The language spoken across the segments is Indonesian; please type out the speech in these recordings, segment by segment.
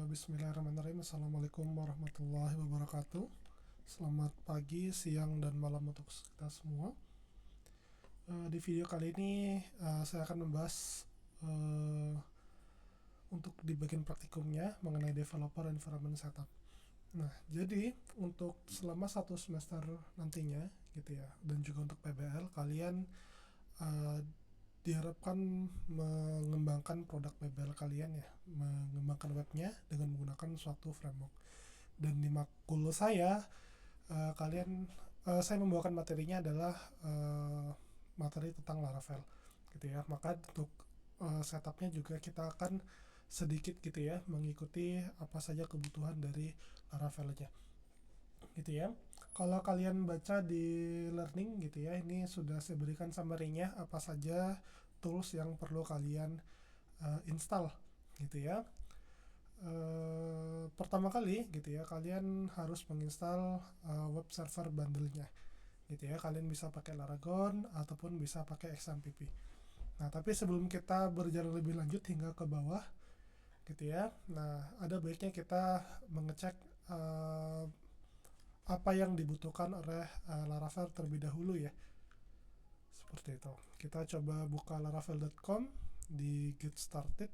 Bismillahirrahmanirrahim. Assalamualaikum warahmatullahi wabarakatuh. Selamat pagi, siang, dan malam untuk kita semua. Di video kali ini saya akan membahas uh, untuk di bagian praktikumnya mengenai developer environment setup. Nah, jadi untuk selama satu semester nantinya gitu ya, dan juga untuk PBL, kalian uh, diharapkan mengembangkan produk PBL kalian ya, mengembangkan webnya dengan menggunakan suatu framework. Dan di makul saya, saya membawakan materinya adalah materi tentang Laravel gitu ya. Maka untuk setupnya juga kita akan sedikit gitu ya mengikuti apa saja kebutuhan dari Laravelnya gitu ya. Kalau kalian baca di learning gitu ya, ini sudah saya berikan summary-nya apa saja tools yang perlu kalian install gitu ya. Pertama kali gitu ya, kalian harus menginstal web server bundle-nya gitu ya. Kalian bisa pakai Laragon ataupun bisa pakai XAMPP. Nah, tapi sebelum kita berjalan lebih lanjut hingga ke bawah gitu ya, nah ada baiknya kita mengecek apa yang dibutuhkan oleh Laravel terlebih dahulu ya. Seperti itu. Kita coba buka laravel.com di get started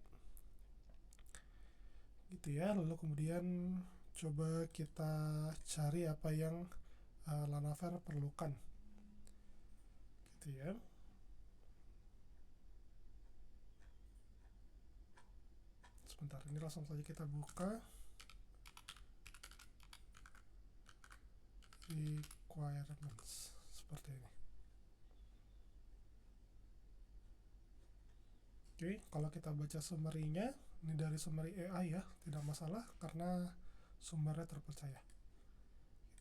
gitu ya, lalu kemudian coba kita cari apa yang Laravel perlukan gitu ya. Sebentar, ini langsung saja kita buka requirements seperti ini. Oke, kalau kita baca summary-nya, ini dari summary AI ya, tidak masalah karena sumbernya terpercaya.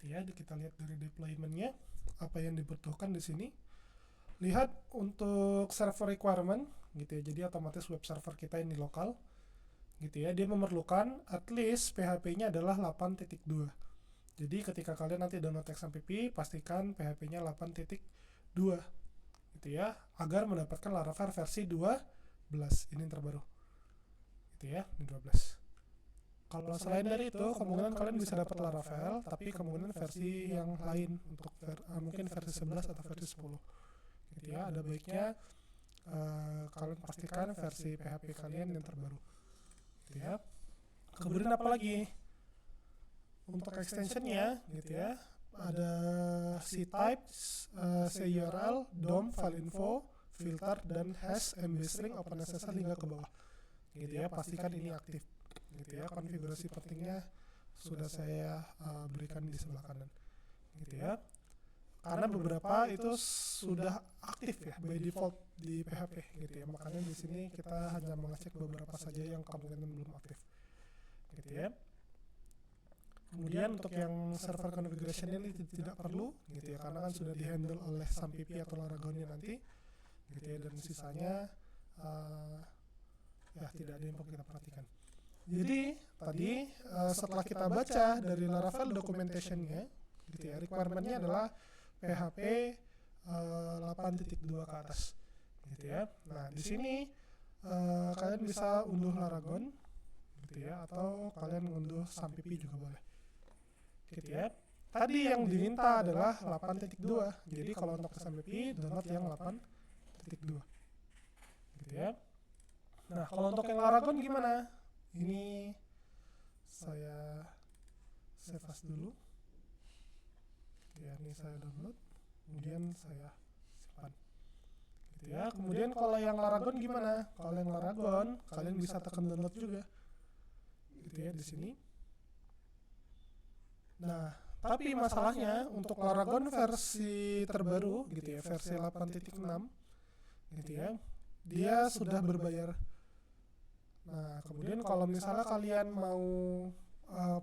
Ya, kita lihat dari deployment-nya apa yang dibutuhkan di sini. Lihat untuk server requirement gitu ya. Jadi otomatis web server kita ini lokal gitu ya. Dia memerlukan at least PHP-nya adalah 8.2. Jadi ketika kalian nanti download XAMPP, pastikan PHP-nya 8.2 gitu ya, agar mendapatkan Laravel versi 12. Ini yang terbaru. Gitu ya, ini 12. Kalau selain dari itu, kemungkinan kalian bisa dapat Laravel, tapi kemungkinan versi yang lain untuk mungkin versi 11 atau versi 10. Gitu ya, ada baiknya kalian pastikan versi PHP kalian yang terbaru. Gitu ya. Kemudian apa lagi? Untuk extensionnya, gitu ya, ada ctype, curl, dom, file info, filter, dan hash, mbstring, OpenSSL hingga ke bawah. Gitu ya, pastikan ini aktif. Gitu ya, konfigurasi pentingnya sudah saya berikan di sebelah kanan. Gitu ya. Karena beberapa itu sudah aktif ya by default di PHP gitu ya. Makanya di sini kita hanya mengecek beberapa saja yang kemungkinan belum aktif. Gitu ya. Kemudian untuk yang server configuration ini tidak perlu gitu ya, karena kan sudah dihandle oleh XAMPP atau Laragonnya nanti gitu ya, dan sisanya ya tidak ada yang perlu kita perhatikan. Jadi tadi setelah kita baca dari Laravel documentation-nya gitu ya, requirement-nya adalah PHP 8.2 ke atas gitu ya. Nah, di sini kalian bisa unduh Laragon gitu ya, atau kalian unduh XAMPP juga boleh. Gitu ya. Tadi yang diminta adalah 8.2. Jadi kalau untuk XAMPP download yang 8.2. Gitu ya. Nah, kalau untuk yang Laragon gimana? Ini saya save as dulu. Ya, ini saya download. Kemudian saya simpan. Gitu ya. Kemudian kalau yang Laragon gimana? Kalau yang Laragon, kalian bisa tekan download juga. Gitu ya, di sini. Nah, tapi masalahnya untuk Laragon versi terbaru gitu ya, versi 8.6 gitu ya, dia sudah berbayar. Nah, kemudian kalau misalnya kalian mau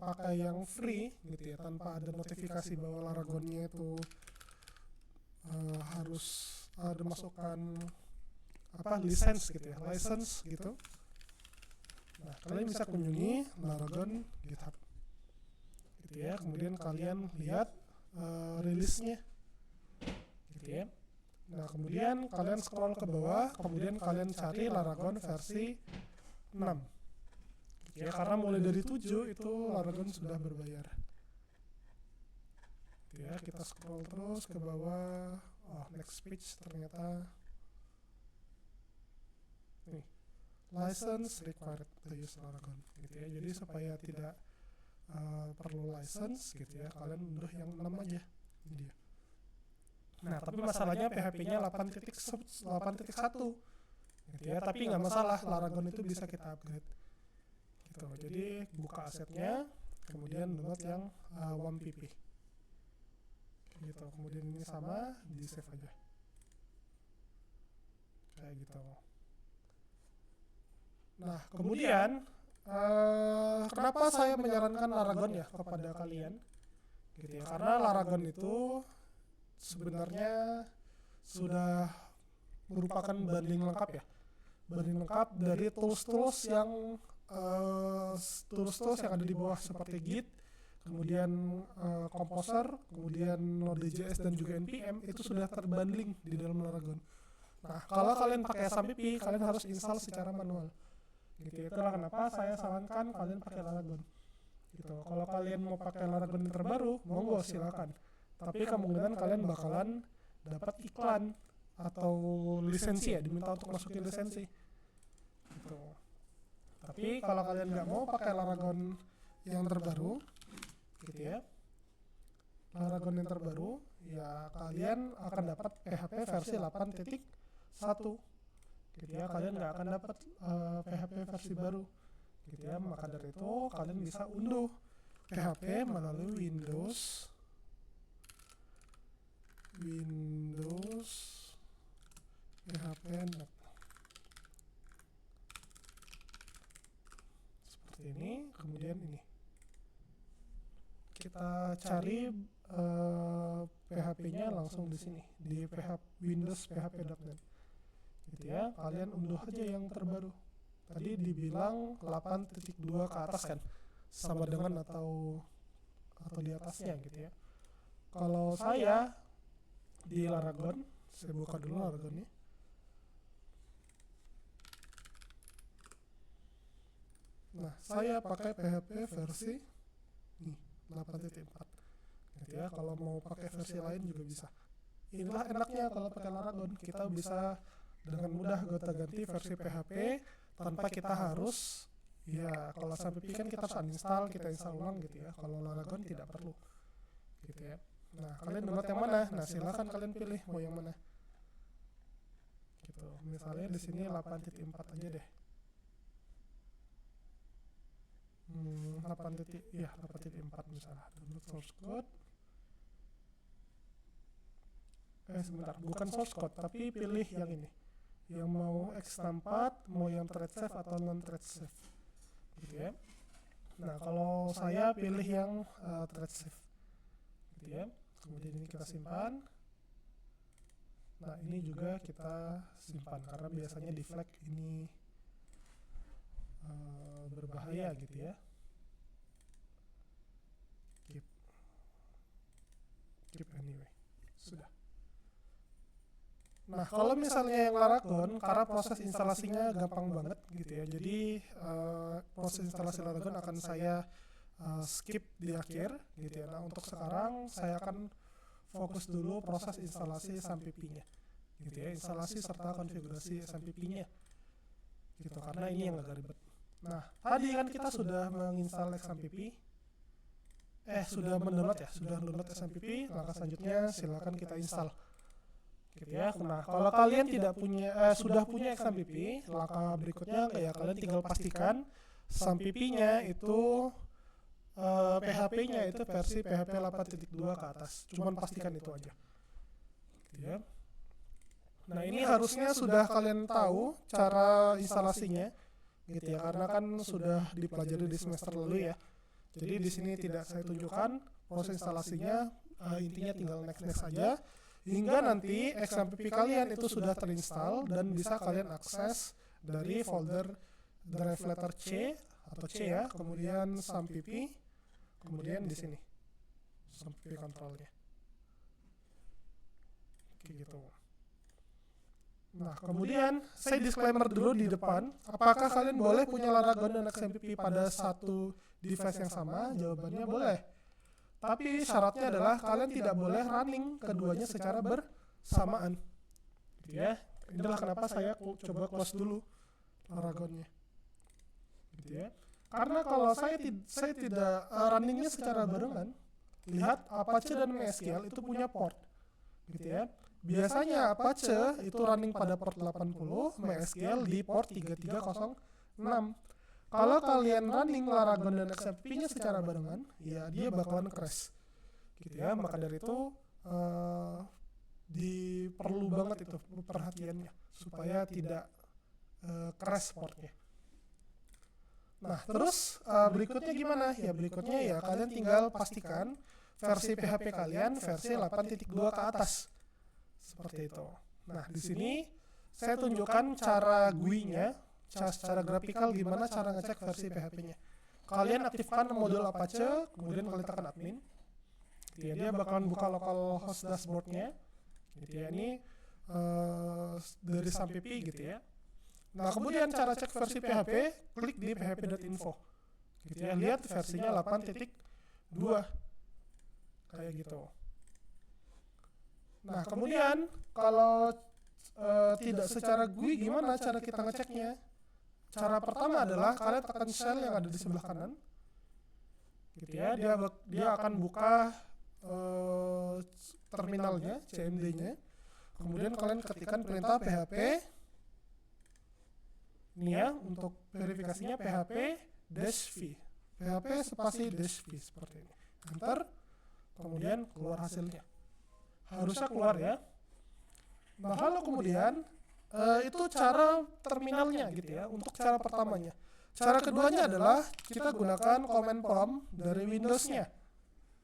pakai yang free gitu ya, tanpa ada notifikasi bahwa Laragonnya itu harus ada masukan apa license gitu ya, license gitu. Nah, kalian bisa kunjungi Laragon GitHub. Gitu ya, kemudian kalian lihat rilisnya gitu ya. Nah, kemudian kalian scroll ke bawah, kemudian kalian cari Laragon versi 6 Ya karena mulai dari 7 itu Laragon sudah berbayar. Ya, kita scroll terus ke bawah. Oh, next page ternyata nih, license required to use Laragon gitu ya. Jadi supaya tidak perlu license gitu ya, kalian unduh yang 6 aja. Ini dia. Nah, tapi masalahnya PHP-nya 8.1 gitu ya, tapi nggak masalah, Laragon itu bisa kita upgrade gitu. Jadi buka asetnya, kemudian download yang 1pp gitu. Kemudian ini sama, di save aja kayak gitu. Nah, kemudian kenapa saya menyarankan Laragon ya kepada kalian gitu ya, karena Laragon itu sebenarnya sudah merupakan banding lengkap ya, banding lengkap dari tools-tools yang ada di bawah seperti Git, kemudian Composer, kemudian Node.js dan juga npm itu sudah terbundling di dalam Laragon. Nah, kalau kalian pakai SAMPP, kalian harus install secara manual. Gitu. Itulah kenapa saya sarankan kalian pakai Laragon. Gitu. Kalau kalian mau pakai Laragon yang terbaru, monggo silakan. Tapi kemungkinan kalian bakalan dapat iklan atau lisensi ya, diminta untuk masukin lisensi. Gitu. Tapi kalau kalian nggak mau pakai Laragon yang terbaru, gitu ya, Laragon yang terbaru, ya kalian akan dapat PHP versi 8.1, gitu ya. Kalian nggak akan dapat PHP versi baru, gitu ya. Maka dari itu kalian bisa unduh PHP melalui Windows PHP seperti ini. Kemudian ini kita cari PHP-nya langsung di sini di Windows PHP.net gitu ya. Kalian unduh aja yang terbaru. Tadi dibilang 8.2 ke atas kan, sama dengan atau di atasnya gitu ya. Kalau saya di Laragon, saya buka dulu Laragonnya. Nah, saya pakai PHP versi nih 8.4 gitu ya. Kalau mau pakai versi lain juga bisa. Inilah enaknya kalau pakai Laragon, kita bisa dengan mudah gonta-ganti versi PHP tanpa kita harus, ya kalau SAMPP kan kita harus uninstall, kita install ulang gitu ya. Kalau Laragon tidak perlu gitu ya. Nah, kalian download yang mana? Nah, silakan kalian pilih mau yang mana. Gitu. Misalnya di sini 8.4 aja deh. 8.4 misalnya. Download source code. Sebentar, bukan source code, tapi pilih yang ini. Yang mau X64, mau yang thread safe atau non thread safe. Gitu ya. Nah, kalau saya pilih yang thread safe. Gitu ya. Kemudian ini kita simpan. Nah, ini juga kita simpan karena biasanya di flag ini berbahaya gitu ya. Keep anyway. Sudah. Nah, kalau misalnya yang Laragon, karena proses instalasinya gampang banget gitu ya. Jadi proses instalasi Laragon akan saya skip di akhir gitu ya. Nah, untuk sekarang saya akan fokus dulu proses instalasi SAMPP-nya gitu ya, instalasi serta konfigurasi SAMPP-nya gitu, karena ini yang agak ribet. Nah, tadi kan kita sudah menginstal SAMPP, sudah mendownload SAMPP. Langkah selanjutnya silakan kita install gitu ya. Nah, kalau kalian tidak punya sudah punya SAMPP, langkah berikutnya kayak kalian tinggal pastikan SAMPP-nya itu PHP-nya itu versi PHP 8.2 ke atas. Cuman pastikan itu aja. Gitu ya. Nah, ini harusnya sudah kalian tahu cara instalasinya gitu ya, karena kan sudah dipelajari di semester lalu ya. Jadi di sini tidak saya tunjukkan proses instalasinya, intinya tinggal next aja hingga nanti XAMPP kalian itu sudah terinstall dan bisa kalian akses dari folder drive letter C atau C ya, kemudian SAMPP, kemudian di sini SAMPP controlnya kayak gitu. Nah, kemudian saya disclaimer dulu di depan, apakah kalian boleh punya Laragon dan XMPP pada satu device yang sama? Jawabannya boleh. Tapi syaratnya adalah kalian tidak boleh running keduanya secara bersamaan. Gitu ya. Inilah kenapa saya coba close dulu Laragonnya. Gitu ya. Karena kalau saya tidak runningnya secara barengan, lihat Apache dan MySQL itu punya port. Gitu ya. Biasanya Apache itu running pada port 80, MySQL di port 3306. Kalau kalian running Laragon dan XMPP-nya secara barengan, ya dia bakalan crash. Gitu ya, maka dari itu diperlu banget itu perhatiannya supaya tidak crash portnya. Nah, terus berikutnya gimana? Ya berikutnya ya kalian tinggal pastikan versi PHP kalian versi 8.2 ke atas. Seperti itu. Nah, di sini saya tunjukkan cara GUI-nya, secara grafikal gimana cara ngecek versi PHP-nya. Kalian aktifkan modul Apache, kemudian kalian tekan admin. Gitu ya, dia bakalan buka localhost dashboard-nya. Gitu ya, ini dari sampai pi gitu ya. Nah, kemudian cara cek versi PHP, klik di php.info. Gitu ya, lihat versinya 8.2. Kayak gitu. Nah, kemudian kalau tidak secara GUI, gimana cara kita ngeceknya? Cara pertama adalah kalian tekan shell yang ada di sebelah kanan. Gitu ya, dia akan buka terminalnya, CMD-nya. Kemudian kalian ketikkan perintah PHP. Ini ya, untuk verifikasinya PHP-v. PHP spasi -v seperti ini. Enter, kemudian keluar hasilnya. Harusnya keluar ya. Nah, lalu kemudian itu cara terminalnya gitu ya, untuk cara pertamanya. Cara keduanya adalah kita gunakan command prompt dari Windows-nya.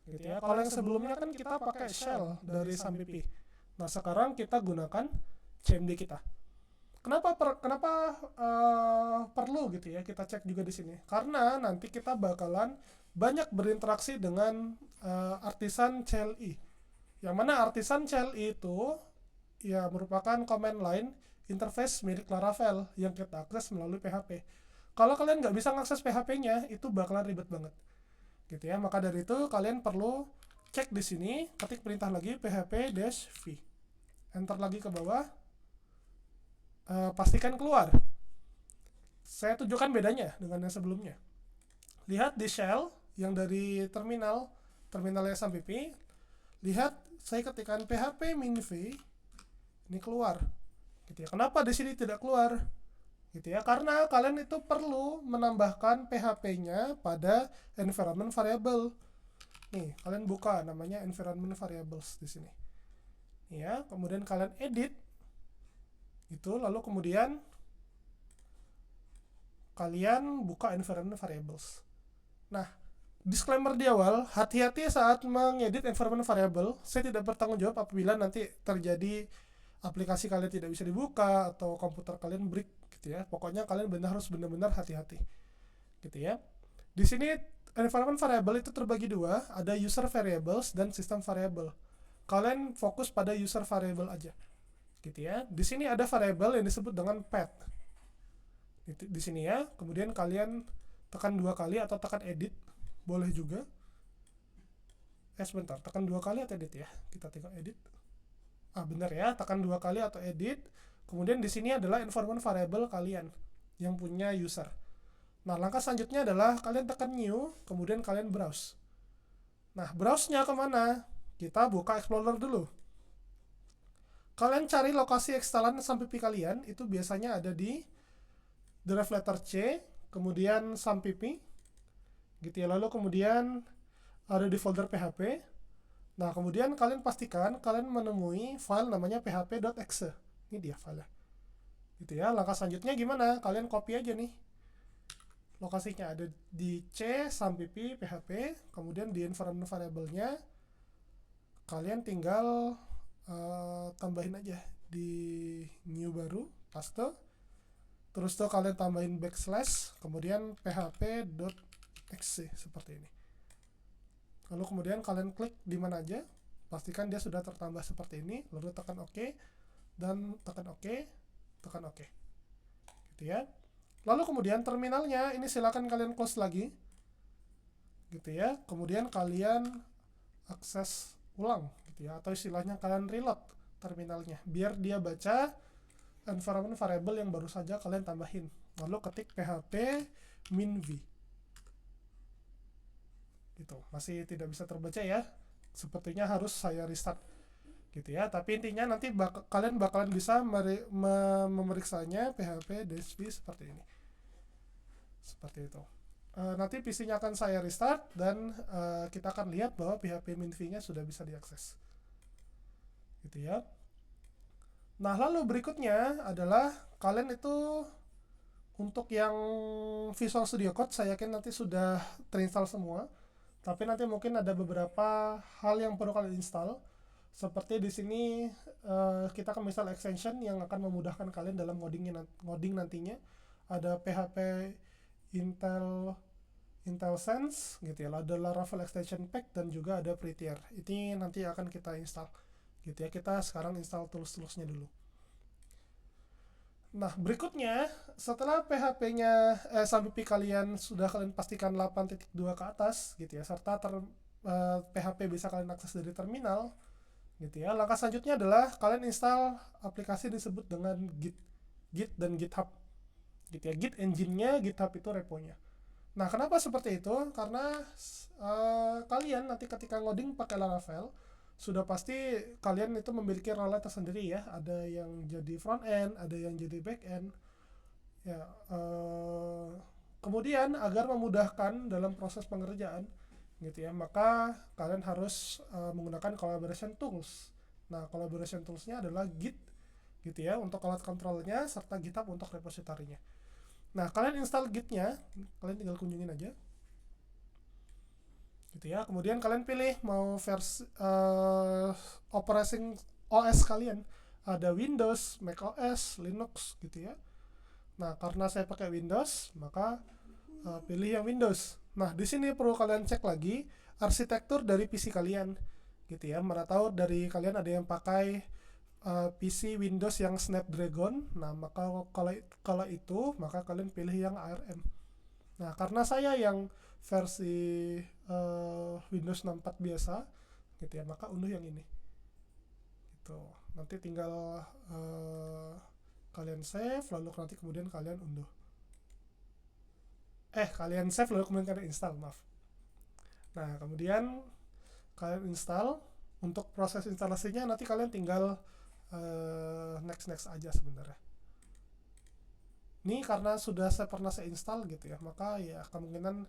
Gitu ya. Kalau yang sebelumnya kan kita pakai shell dari sampai. Nah, sekarang kita gunakan CMD kita. Kenapa perlu gitu ya kita cek juga di sini? Karena nanti kita bakalan banyak berinteraksi dengan artisan CLI. Yang mana artisan CLI itu ya merupakan command line interface milik Laravel yang kita akses melalui PHP. Kalau kalian nggak bisa mengakses PHP-nya, itu bakalan ribet banget. Gitu ya, maka dari itu kalian perlu cek di sini, ketik perintah lagi php-v. Enter lagi ke bawah. Pastikan keluar. Saya tunjukkan bedanya dengan yang sebelumnya. Lihat di shell yang dari terminalnya SMPP. Lihat saya ketikkan php-v, ini keluar. Gitu ya. Kenapa di sini tidak keluar? Gitu ya, karena kalian itu perlu menambahkan PHP-nya pada environment variable. Nih, kalian buka namanya environment variables di sini. Ya, kemudian kalian edit itu, lalu kemudian kalian buka environment variables. Nah, disclaimer di awal, hati-hati saat mengedit environment variable. Saya tidak bertanggung jawab apabila nanti terjadi aplikasi kalian tidak bisa dibuka atau komputer kalian break gitu ya. Pokoknya kalian harus benar-benar hati-hati. Gitu ya. Di sini environment variable itu terbagi dua, ada user variables dan system variable. Kalian fokus pada user variable aja. Gitu ya. Di sini ada variable yang disebut dengan path. Di sini ya. Kemudian kalian tekan 2 kali atau tekan edit, boleh juga. Sebentar, tekan 2 kali atau edit ya. Kita tinggal edit. Benar ya, tekan 2 kali atau edit. Kemudian di sini adalah environment variable kalian yang punya user. Nah, langkah selanjutnya adalah kalian tekan new, kemudian kalian browse. Nah, browse-nya kemana? Kita buka Explorer dulu. Kalian cari lokasi ekstalan sampai kalian, itu biasanya ada di drive letter C, kemudian sampipi, gitu ya. Lalu kemudian ada di folder PHP. Nah, kemudian kalian pastikan kalian menemui file namanya php.exe. Ini dia filenya. Gitu ya. Langkah selanjutnya gimana? Kalian copy aja nih. Lokasinya ada di C sampipi PHP, kemudian di environment variable-nya kalian tinggal tambahin aja di new baru, paste. Terus tuh kalian tambahin backslash, kemudian php.exe seperti ini. Lalu kemudian kalian klik di mana aja, pastikan dia sudah tertambah seperti ini, lalu tekan OK. dan tekan OK gitu ya. Lalu kemudian terminalnya ini silakan kalian close lagi gitu ya. Kemudian kalian akses ulang gitu ya, atau istilahnya kalian reload terminalnya biar dia baca environment variable yang baru saja kalian tambahin. Lalu ketik php minv gitu. Masih tidak bisa terbaca ya, sepertinya harus saya restart gitu ya. Tapi intinya nanti kalian bakalan bisa memeriksanya php -v seperti ini, seperti itu. Nanti PC-nya akan saya restart dan kita akan lihat bahwa php minv-nya sudah bisa diakses gitu ya. Nah, lalu berikutnya adalah kalian itu untuk yang Visual Studio Code saya yakin nanti sudah terinstall semua. Tapi nanti mungkin ada beberapa hal yang perlu kalian install. Seperti di sini kita akan install extension yang akan memudahkan kalian dalam ngoding nantinya. Ada PHP Intel Sense gitu ya, ada Laravel Extension Pack dan juga ada Prettier. Ini nanti akan kita install gitu ya. Kita sekarang install tools-toolsnya dulu. Nah, berikutnya setelah PHP-nya SAMPP kalian sudah kalian pastikan 8.2 ke atas gitu ya, serta PHP bisa kalian akses dari terminal gitu ya. Langkah selanjutnya adalah kalian install aplikasi disebut dengan Git dan GitHub gitu ya. Git engine-nya, GitHub itu reponya. Nah, kenapa seperti itu? Karena kalian nanti ketika ngoding pakai Laravel, sudah pasti kalian itu memiliki role tersendiri ya. Ada yang jadi front end, ada yang jadi back end. Ya, kemudian agar memudahkan dalam proses pengerjaan, gitu ya, maka kalian harus menggunakan collaboration tools. Nah, collaboration toolsnya adalah Git, gitu ya, untuk alat kontrolnya, serta GitHub untuk repositorinya. Nah, kalian install Git-nya, kalian tinggal kunjungin aja gitu ya. Kemudian kalian pilih mau versi operating OS kalian, ada Windows, Mac OS, Linux gitu ya. Nah, karena saya pakai Windows, maka pilih yang Windows. Nah, di sini perlu kalian cek lagi arsitektur dari PC kalian gitu ya. Mana tahu dari kalian ada yang pakai PC Windows yang Snapdragon. Nah, maka kalau itu maka kalian pilih yang ARM. Nah, karena saya yang versi Windows 64 biasa gitu ya, maka unduh yang ini gitu. Nanti tinggal kalian save, lalu nanti kemudian kalian unduh. Kalian save lalu kemudian kalian install, maaf. Nah, kemudian kalian install. Untuk proses instalasinya nanti kalian tinggal next aja sebenarnya. Ini karena sudah pernah saya install gitu ya, maka ya kemungkinan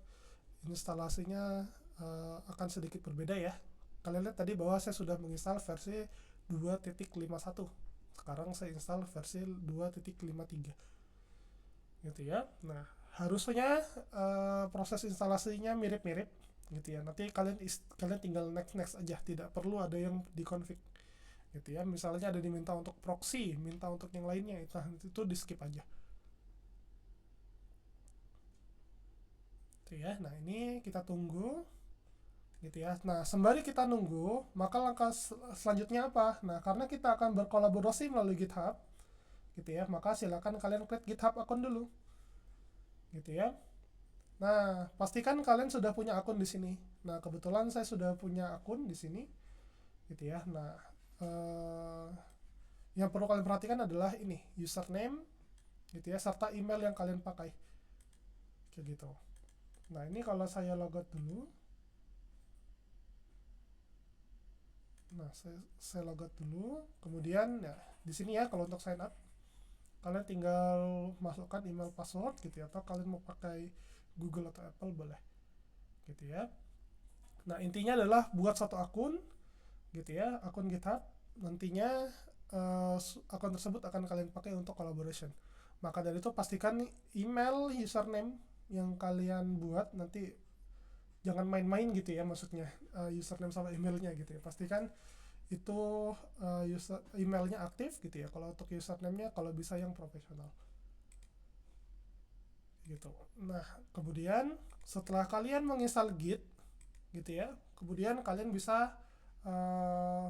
instalasinya akan sedikit berbeda ya. Kalian lihat tadi bahwa saya sudah menginstal versi 2.51. Sekarang saya install versi 2.53 gitu ya. Nah, harusnya proses instalasinya mirip-mirip gitu ya. Nanti kalian tinggal next aja, tidak perlu ada yang dikonfig gitu ya. Misalnya ada diminta untuk proxy, minta untuk yang lainnya, itu di skip aja gitu ya. Nah, ini kita tunggu gitu ya. Nah, sembari kita nunggu, maka langkah selanjutnya apa? Nah, karena kita akan berkolaborasi melalui GitHub gitu ya, maka silakan kalian create GitHub akun dulu gitu ya. Nah, pastikan kalian sudah punya akun di sini. Nah, kebetulan saya sudah punya akun di sini gitu ya. Nah, yang perlu kalian perhatikan adalah ini, username gitu ya, serta email yang kalian pakai kayak gitu. Nah, ini kalau saya logout dulu. Nah, saya logout dulu. Kemudian ya di sini ya, kalau untuk sign up kalian tinggal masukkan email password gitu ya, atau kalian mau pakai Google atau Apple boleh gitu ya. Nah, intinya adalah buat satu akun gitu ya, akun GitHub. Nantinya akun tersebut akan kalian pakai untuk collaboration. Maka dari itu pastikan email username yang kalian buat nanti jangan main-main gitu ya, maksudnya username sama emailnya gitu ya. Pastikan itu emailnya aktif gitu ya. Kalau untuk username-nya kalau bisa yang profesional gitu. Nah, kemudian setelah kalian menginstal Git gitu ya, kemudian kalian bisa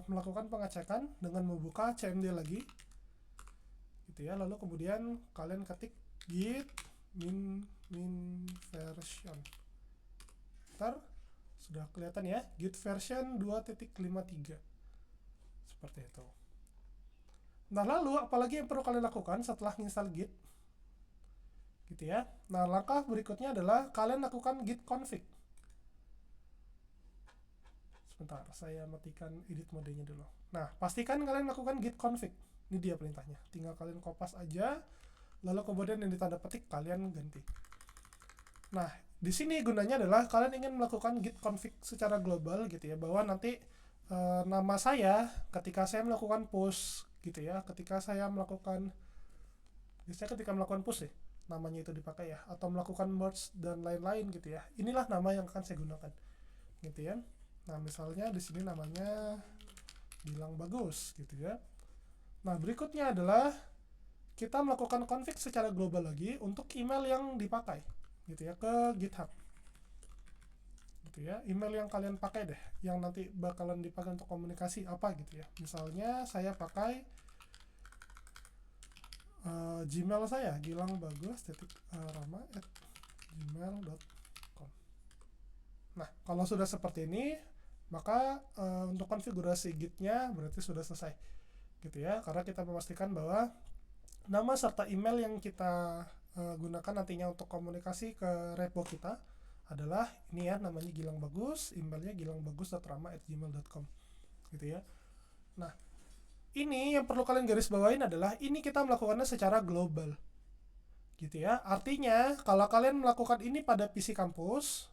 melakukan pengecekan dengan membuka cmd lagi gitu ya. Lalu kemudian kalian ketik git min version. Ntar sudah kelihatan ya, git version 2.53 seperti itu. Nah, lalu apalagi yang perlu kalian lakukan setelah install git gitu ya. Nah, langkah berikutnya adalah kalian lakukan git config. Sebentar, saya matikan edit modenya dulu. Nah, pastikan kalian lakukan git config. Ini dia perintahnya. Tinggal kalian kopas aja, lalu kemudian yang ditanda petik kalian ganti. Nah, di sini gunanya adalah kalian ingin melakukan git config secara global gitu ya, bahwa nanti nama saya ketika saya melakukan push gitu ya, ketika melakukan push ya, namanya itu dipakai ya, atau melakukan merge dan lain-lain gitu ya. Inilah nama yang akan saya gunakan gitu ya. Nah, misalnya di sini namanya Gilang Bagus gitu ya. Nah, berikutnya adalah kita melakukan config secara global lagi untuk email yang dipakai gitu ya, ke GitHub gitu ya. Email yang kalian pakai deh, yang nanti bakalan dipakai untuk komunikasi apa gitu ya. Misalnya saya pakai Gmail saya, gilangbagus.rama@gmail.com. Nah, kalau sudah seperti ini, maka untuk konfigurasi gitnya berarti sudah selesai gitu ya, karena kita memastikan bahwa nama serta email yang kita gunakan nantinya untuk komunikasi ke repo kita adalah ini ya, namanya Gilang Bagus, emailnya gilangbagus.rama@gmail.com gitu ya. Nah, ini yang perlu kalian garis bawain adalah ini kita melakukannya secara global gitu ya. Artinya kalau kalian melakukan ini pada PC kampus,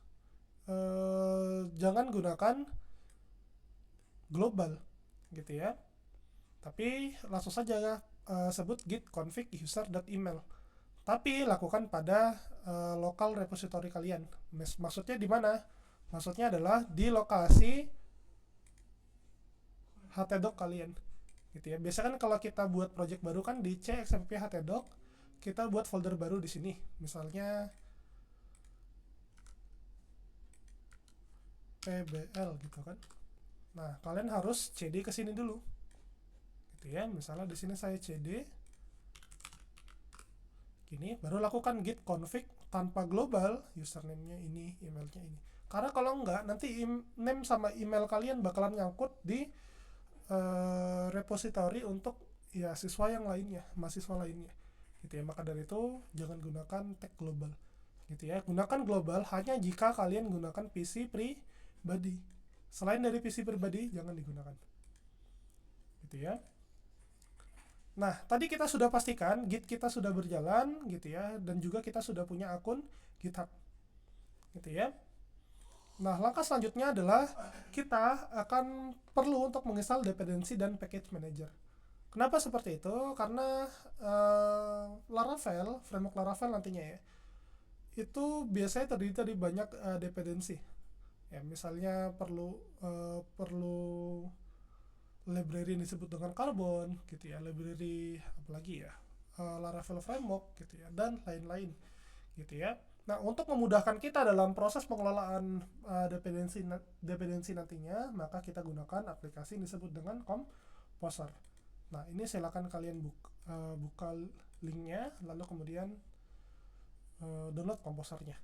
jangan gunakan global gitu ya, tapi langsung saja sebut git config user.email, tapi lakukan pada lokal repository kalian. Maksudnya di mana? Maksudnya adalah di lokasi htdoc kalian gitu ya. Biasanya kan kalau kita buat project baru kan di cxmp htdoc kita buat folder baru di sini, misalnya pbl gitu kan. Nah, kalian harus cd ke sini dulu gitu ya. Misalnya di sini saya cd gini, baru lakukan git config tanpa global, username-nya ini, emailnya ini. Karena kalau enggak, nanti name sama email kalian bakalan nyangkut di repository untuk ya siswa yang lainnya, mahasiswa lainnya gitu ya. Maka dari itu jangan gunakan tag global gitu ya. Gunakan global hanya jika kalian gunakan PC pribadi. Selain dari PC pribadi jangan digunakan gitu ya. Nah, tadi kita sudah pastikan git kita sudah berjalan gitu ya, dan juga kita sudah punya akun GitHub gitu ya. Nah, langkah selanjutnya adalah kita akan perlu untuk menginstal dependency dan package manager. Kenapa seperti itu? Karena Laravel, framework Laravel nantinya ya, itu biasanya terdiri dari banyak dependency. Ya, misalnya perlu library yang disebut dengan Carbon gitu ya, library apalagi ya, Laravel framework gitu ya, dan lain-lain gitu ya. Nah, untuk memudahkan kita dalam proses pengelolaan dependensi nantinya, maka kita gunakan aplikasi yang disebut dengan Composer. Nah, ini silakan kalian buka linknya, lalu kemudian download Composernya.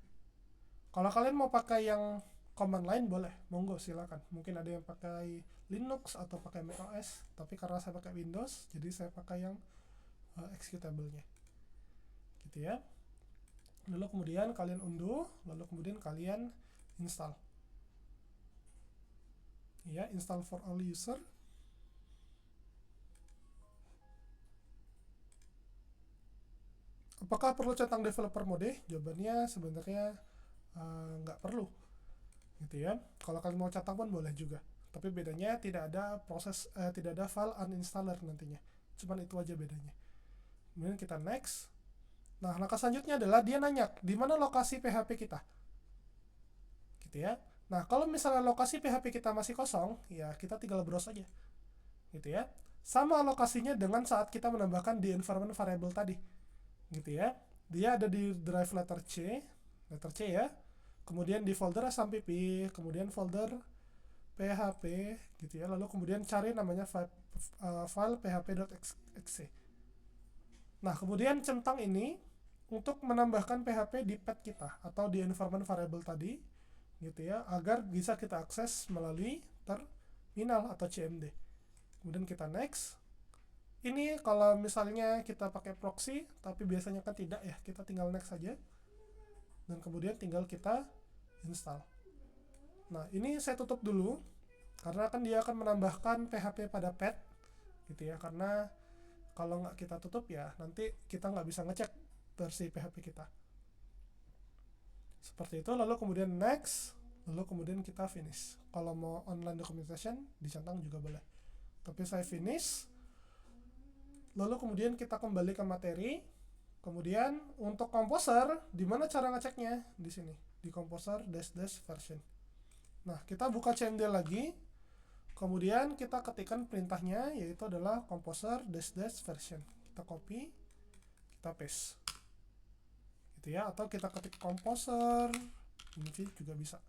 Kalau kalian mau pakai yang command line boleh, monggo silakan. Mungkin ada yang pakai Linux atau pakai macOS, tapi karena saya pakai Windows, jadi saya pakai yang executable-nya gitu ya. Lalu kemudian kalian unduh, lalu kemudian kalian install ya, install for all user. Apakah perlu centang developer mode? Jawabannya sebenarnya nggak perlu gitu ya. Kalau kalian mau centang pun boleh juga, tapi bedanya tidak ada tidak ada file uninstaller nantinya, cuman itu aja bedanya. Kemudian kita next. Nah, langkah selanjutnya adalah dia nanya di mana lokasi PHP kita gitu ya. Nah, kalau misalnya lokasi PHP kita masih kosong, ya kita tinggal browse aja gitu ya. Sama lokasinya dengan saat kita menambahkan di environment variable tadi gitu ya. Dia ada di drive letter C ya, kemudian di folder sampai P, kemudian folder PHP gitu ya, lalu kemudian cari namanya file php.exe Nah, kemudian centang ini untuk menambahkan PHP di pad kita atau di environment variable tadi gitu ya, agar bisa kita akses melalui terminal atau CMD. Kemudian kita next. Ini kalau misalnya kita pakai proxy, tapi biasanya kan tidak ya, kita tinggal next saja. Dan kemudian tinggal kita install. Nah, ini saya tutup dulu karena kan dia akan menambahkan PHP pada pad gitu ya, karena kalau nggak kita tutup ya nanti kita nggak bisa ngecek versi PHP kita. Seperti itu, lalu kemudian next, lalu kemudian kita finish. Kalau mau online documentation dicentang juga boleh, tapi saya finish. Lalu kemudian kita kembali ke materi. Kemudian untuk Composer, di mana cara ngeceknya? Di sini, di Composer -- version. Nah, kita buka CMD lagi. Kemudian kita ketikkan perintahnya, yaitu adalah Composer -- version. Kita copy, kita paste. Gitu ya, atau kita ketik Composer ini juga bisa.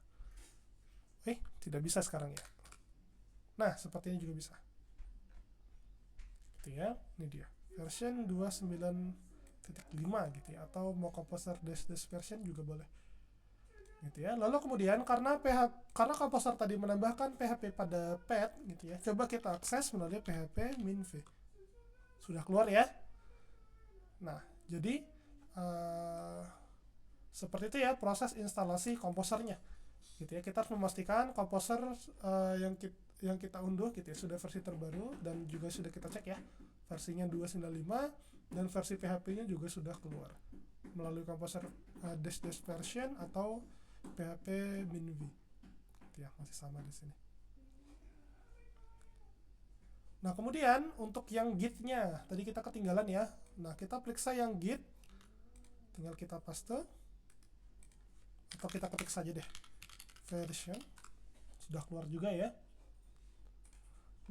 Tidak bisa sekarang ya. Nah, sepertinya juga bisa. Gitu ya, ini dia. Version 29.5 gitu ya, atau mau Composer -- version juga boleh. Gitu ya. Lalu kemudian karena Composer tadi menambahkan PHP pada pad gitu ya, coba kita akses melalui PHP -v. Sudah keluar ya. Nah, jadi seperti itu ya proses instalasi Composernya gitu ya. Kita harus memastikan Composer yang kita unduh gitu ya sudah versi terbaru, dan juga sudah kita cek ya versinya 295, dan versi PHP-nya juga sudah keluar melalui Composer -- version atau PHP -v. Ya, masih sama di sini. Nah, kemudian untuk yang git-nya tadi kita ketinggalan ya. Nah, kita periksa yang git, tinggal kita paste atau kita ketik saja deh version, sudah keluar juga ya.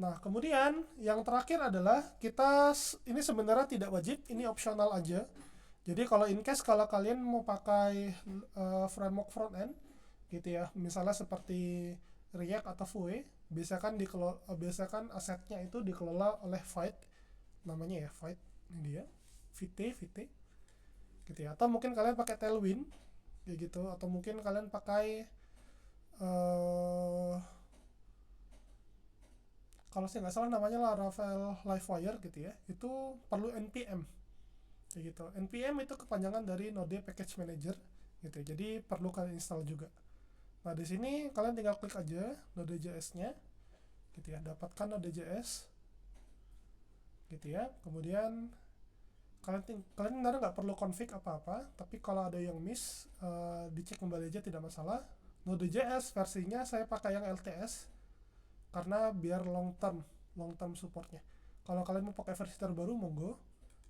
Nah, kemudian yang terakhir adalah kita, ini sebenarnya tidak wajib, ini opsional aja. Jadi kalau in case kalau kalian mau pakai framework frontend gitu ya, misalnya seperti React atau Vue, biasakan asetnya itu dikelola oleh Vite, namanya ya Vite, ini dia Vite gitu ya. Atau mungkin kalian pakai Tailwind kayak gitu, atau mungkin kalian pakai kalau saya nggak salah namanya Laravel Livewire gitu ya, itu perlu npm kayak gitu. npm itu kepanjangan dari Node Package Manager gitu ya, jadi perlu kalian install juga. Nah, di sini kalian tinggal klik aja Node.js-nya gitu ya, dapatkan Node.js gitu ya. Kemudian kalian benar nggak perlu config apa-apa, tapi kalau ada yang miss dicek kembali aja, tidak masalah. Node.js versinya saya pakai yang LTS karena biar long term supportnya. Kalau kalian mau pakai versi terbaru monggo,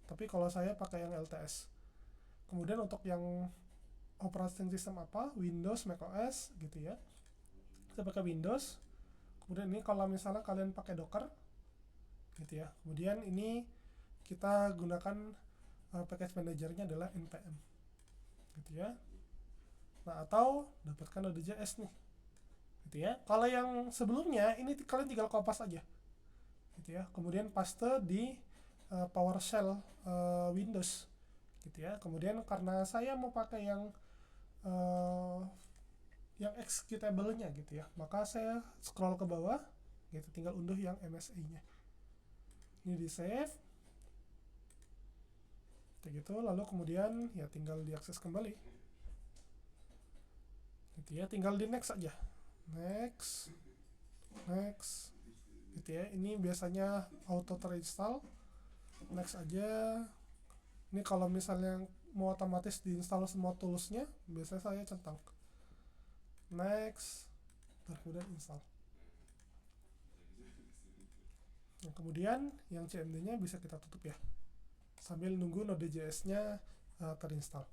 tapi kalau saya pakai yang LTS. Kemudian untuk yang operating system apa, Windows, macOS gitu ya, saya pakai Windows. Kemudian ini kalau misalnya kalian pakai Docker gitu ya, kemudian ini kita gunakan package manajernya adalah npm gitu ya. Nah, atau dapatkan Node.js nih gitu ya. Kalau yang sebelumnya ini kalian tinggal kopas aja gitu ya, kemudian paste di PowerShell Windows gitu ya. Kemudian karena saya mau pakai yang executable-nya gitu ya, maka saya scroll ke bawah gitu, tinggal unduh yang MSI-nya. Ini di save kayak gitu, lalu kemudian ya tinggal diakses kembali gitu ya, tinggal di next aja, next gitu ya. Ini biasanya auto terinstall, next aja. Ini kalau misalnya mau otomatis diinstal semua toolsnya, biasanya saya centang next, kemudian install. Nah, kemudian yang CMD-nya bisa kita tutup ya, sambil nunggu Node.js-nya terinstall.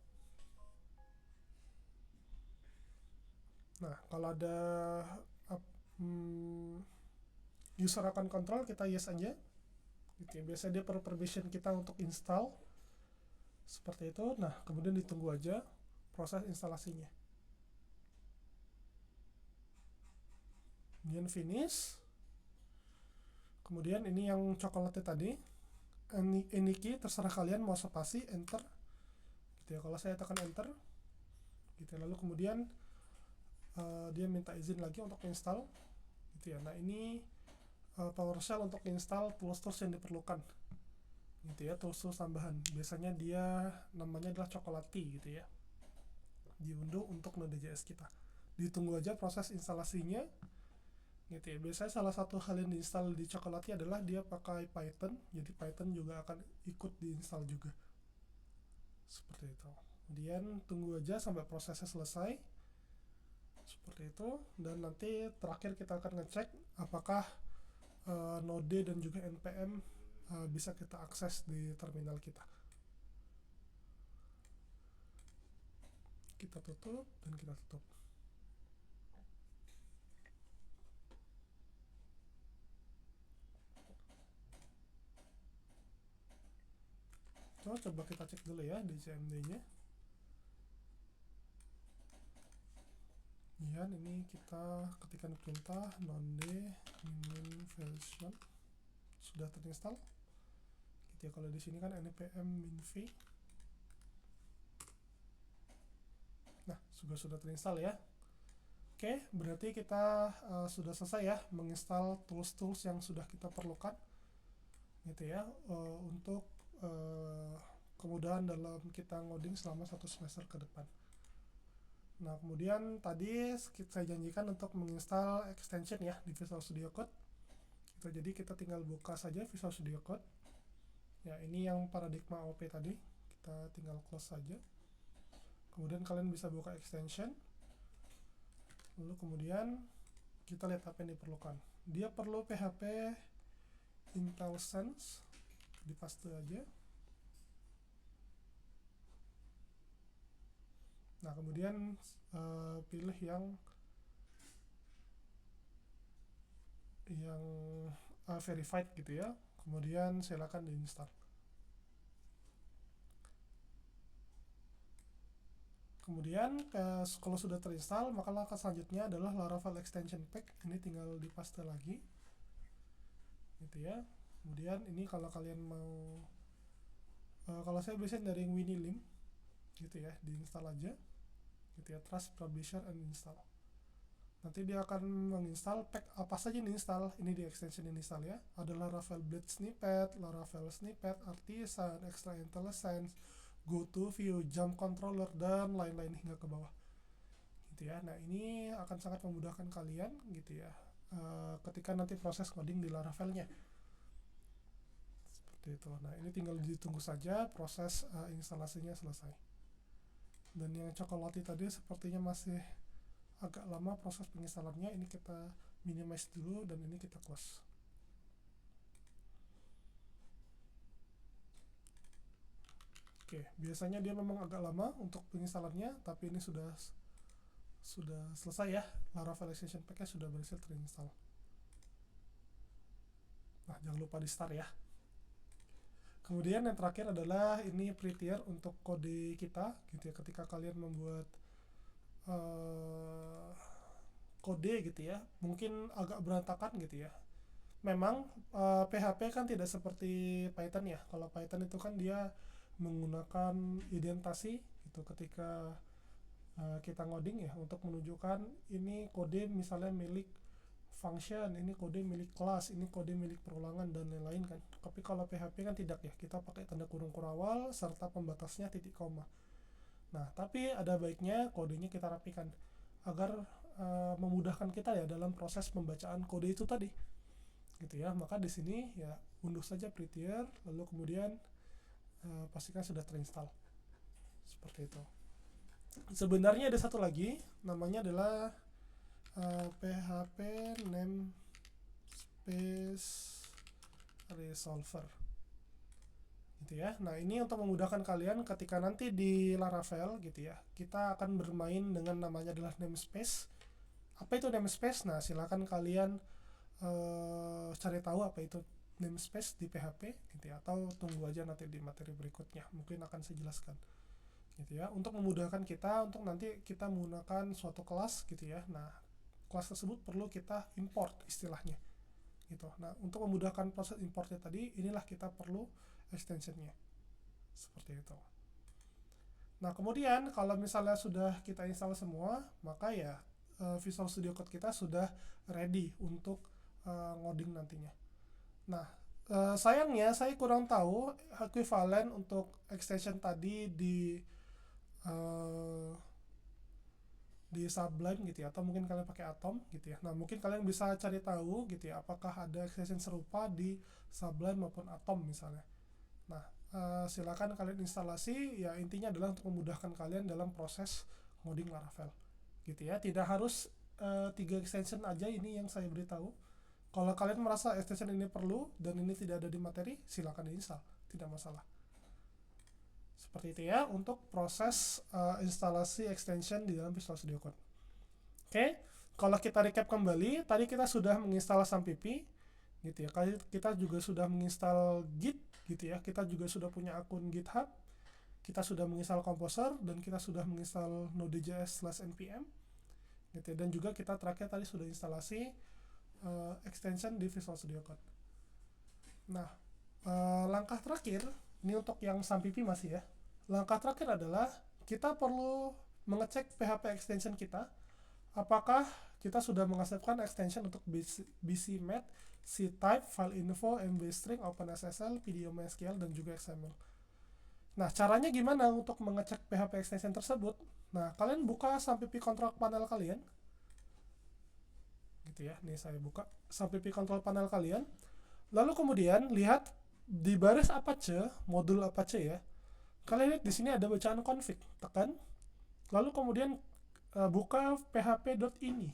Nah, kalau ada user account control, kita yes aja gitu ya. Biasanya dia permission kita untuk install seperti itu. Nah, kemudian ditunggu aja proses instalasinya. Kemudian finish. Kemudian ini yang coklatnya tadi any key, terserah kalian mau spasi, enter gitu ya. Kalau saya tekan enter gitu ya, lalu kemudian dia minta izin lagi untuk install gitu ya. Nah ini PowerShell untuk install tools-tools yang diperlukan gitu ya, tools tambahan. Biasanya dia namanya adalah Chocolatey gitu ya, diunduh untuk Node.js kita. Ditunggu aja proses instalasinya gitu ya. Biasanya salah satu hal yang diinstal di Chocolatey adalah dia pakai Python, jadi Python juga akan ikut diinstal juga seperti itu. Kemudian tunggu aja sampai prosesnya selesai seperti itu, dan nanti terakhir kita akan ngecek apakah Node dan juga npm bisa kita akses di terminal kita. Kita tutup dan kita tutup. Coba kita cek dulu ya di CMD-nya. Ya, ini kita ketikkan perintah node min version sudah terinstall. Gitu ya, kalau di sini kan npm min v. Nah, sudah terinstall ya. Oke, berarti kita sudah selesai ya menginstal tools-tools yang sudah kita perlukan gitu ya, untuk kemudahan dalam kita ngoding selama 1 semester ke depan. Nah, kemudian tadi saya janjikan untuk menginstal extension ya di Visual Studio Code. Gitu, jadi kita tinggal buka saja Visual Studio Code. Ya, ini yang paradigma OP tadi. Kita tinggal close saja. Kemudian kalian bisa buka extension. Lalu kemudian kita lihat apa yang diperlukan. Dia perlu PHP IntelliSense, dipaste aja. Nah, kemudian pilih yang verified gitu ya. Kemudian silakan diinstal. Kemudian kalau sudah terinstall, maka langkah selanjutnya adalah Laravel Extension Pack. Ini tinggal dipaste lagi gitu ya. Kemudian ini kalau kalian mau kalau saya biasanya dari WiniLim gitu ya, diinstal aja gitu ya, trust publisher and install. Nanti dia akan menginstal pack apa saja yang diinstal. Ini di extension yang install ya, ada Laravel Blade Snippet, Laravel Snippet, Artisan, Extra IntelliSense, GoToView, Jump Controller, dan lain-lain hingga ke bawah gitu ya. Nah, ini akan sangat memudahkan kalian gitu ya ketika nanti proses coding di Laravelnya seperti itu. Nah, ini tinggal ditunggu saja proses instalasinya selesai. Dan yang Chocolatey tadi sepertinya masih agak lama proses penginstalannya. Ini kita minimize dulu dan ini kita close. Oke, biasanya dia memang agak lama untuk penginstalannya, tapi ini sudah selesai ya. Laravel Extension Pack-nya sudah berhasil terinstall. Nah, jangan lupa di start ya. Kemudian yang terakhir adalah ini prettier untuk kode kita gitu ya. Ketika kalian membuat kode gitu ya, mungkin agak berantakan gitu ya. Memang PHP kan tidak seperti Python ya. Kalau Python itu kan dia menggunakan identasi gitu ketika kita ngoding ya, untuk menunjukkan ini kode misalnya milik function, ini kode milik kelas, ini kode milik perulangan dan lain-lain kan. Tapi kalau PHP kan tidak ya, kita pakai tanda kurung kurawal serta pembatasnya titik koma. Nah, tapi ada baiknya kodenya kita rapikan agar memudahkan kita ya dalam proses pembacaan kode itu tadi gitu ya. Maka di sini ya unduh saja prettier, lalu kemudian pastikan sudah terinstall seperti itu. Sebenarnya ada satu lagi, namanya adalah PHP namespace resolver gitu ya. Nah, ini untuk memudahkan kalian ketika nanti di Laravel gitu ya, kita akan bermain dengan namanya adalah namespace. Apa itu namespace? Nah, silakan kalian cari tahu apa itu namespace di PHP gitu ya, atau tunggu aja nanti di materi berikutnya, mungkin akan saya jelaskan gitu ya, untuk memudahkan kita untuk nanti kita menggunakan suatu kelas gitu ya. Nah, kelas tersebut perlu kita import istilahnya gitu. Nah, untuk memudahkan proses importnya tadi, inilah kita perlu extensionnya seperti itu. Nah kemudian kalau misalnya sudah kita install semua, maka ya Visual Studio Code kita sudah ready untuk ngoding nantinya. Nah sayangnya saya kurang tahu equivalent untuk extension tadi di Sublime gitu ya, atau mungkin kalian pakai Atom gitu ya. Nah mungkin kalian bisa cari tahu gitu ya, apakah ada extension serupa di Sublime maupun Atom misalnya. Nah silakan kalian instalasi, ya intinya adalah untuk memudahkan kalian dalam proses ngoding Laravel gitu ya. Tidak harus 3 extension aja ini yang saya beritahu. Kalau kalian merasa extension ini perlu dan ini tidak ada di materi, silakan diinstal, tidak masalah. Seperti itu ya untuk proses instalasi extension di dalam Visual Studio Code. Oke, kalau kita recap kembali, tadi kita sudah menginstal SAMPP gitu ya. Kita juga sudah menginstal Git gitu ya. Kita juga sudah punya akun GitHub. Kita sudah menginstal Composer dan kita sudah menginstal Node.js/npm gitu ya. Dan juga kita terakhir tadi sudah instalasi extension di Visual Studio Code. Nah, langkah terakhir ini untuk yang SAMPP masih ya. Langkah terakhir adalah kita perlu mengecek PHP extension kita, apakah kita sudah mengaktifkan extension untuk BCMath, CType, FileInfo, MBString, OpenSSL, PDO-MySQL, dan juga XML. Nah, caranya gimana untuk mengecek PHP extension tersebut? Nah, kalian buka SAMPP control panel kalian. Gitu ya, nih saya buka SAMPP control panel kalian. Lalu kemudian lihat di baris Apache, modul Apache ya. Kalian lihat di sini ada bacaan config, tekan. Lalu kemudian buka php.ini.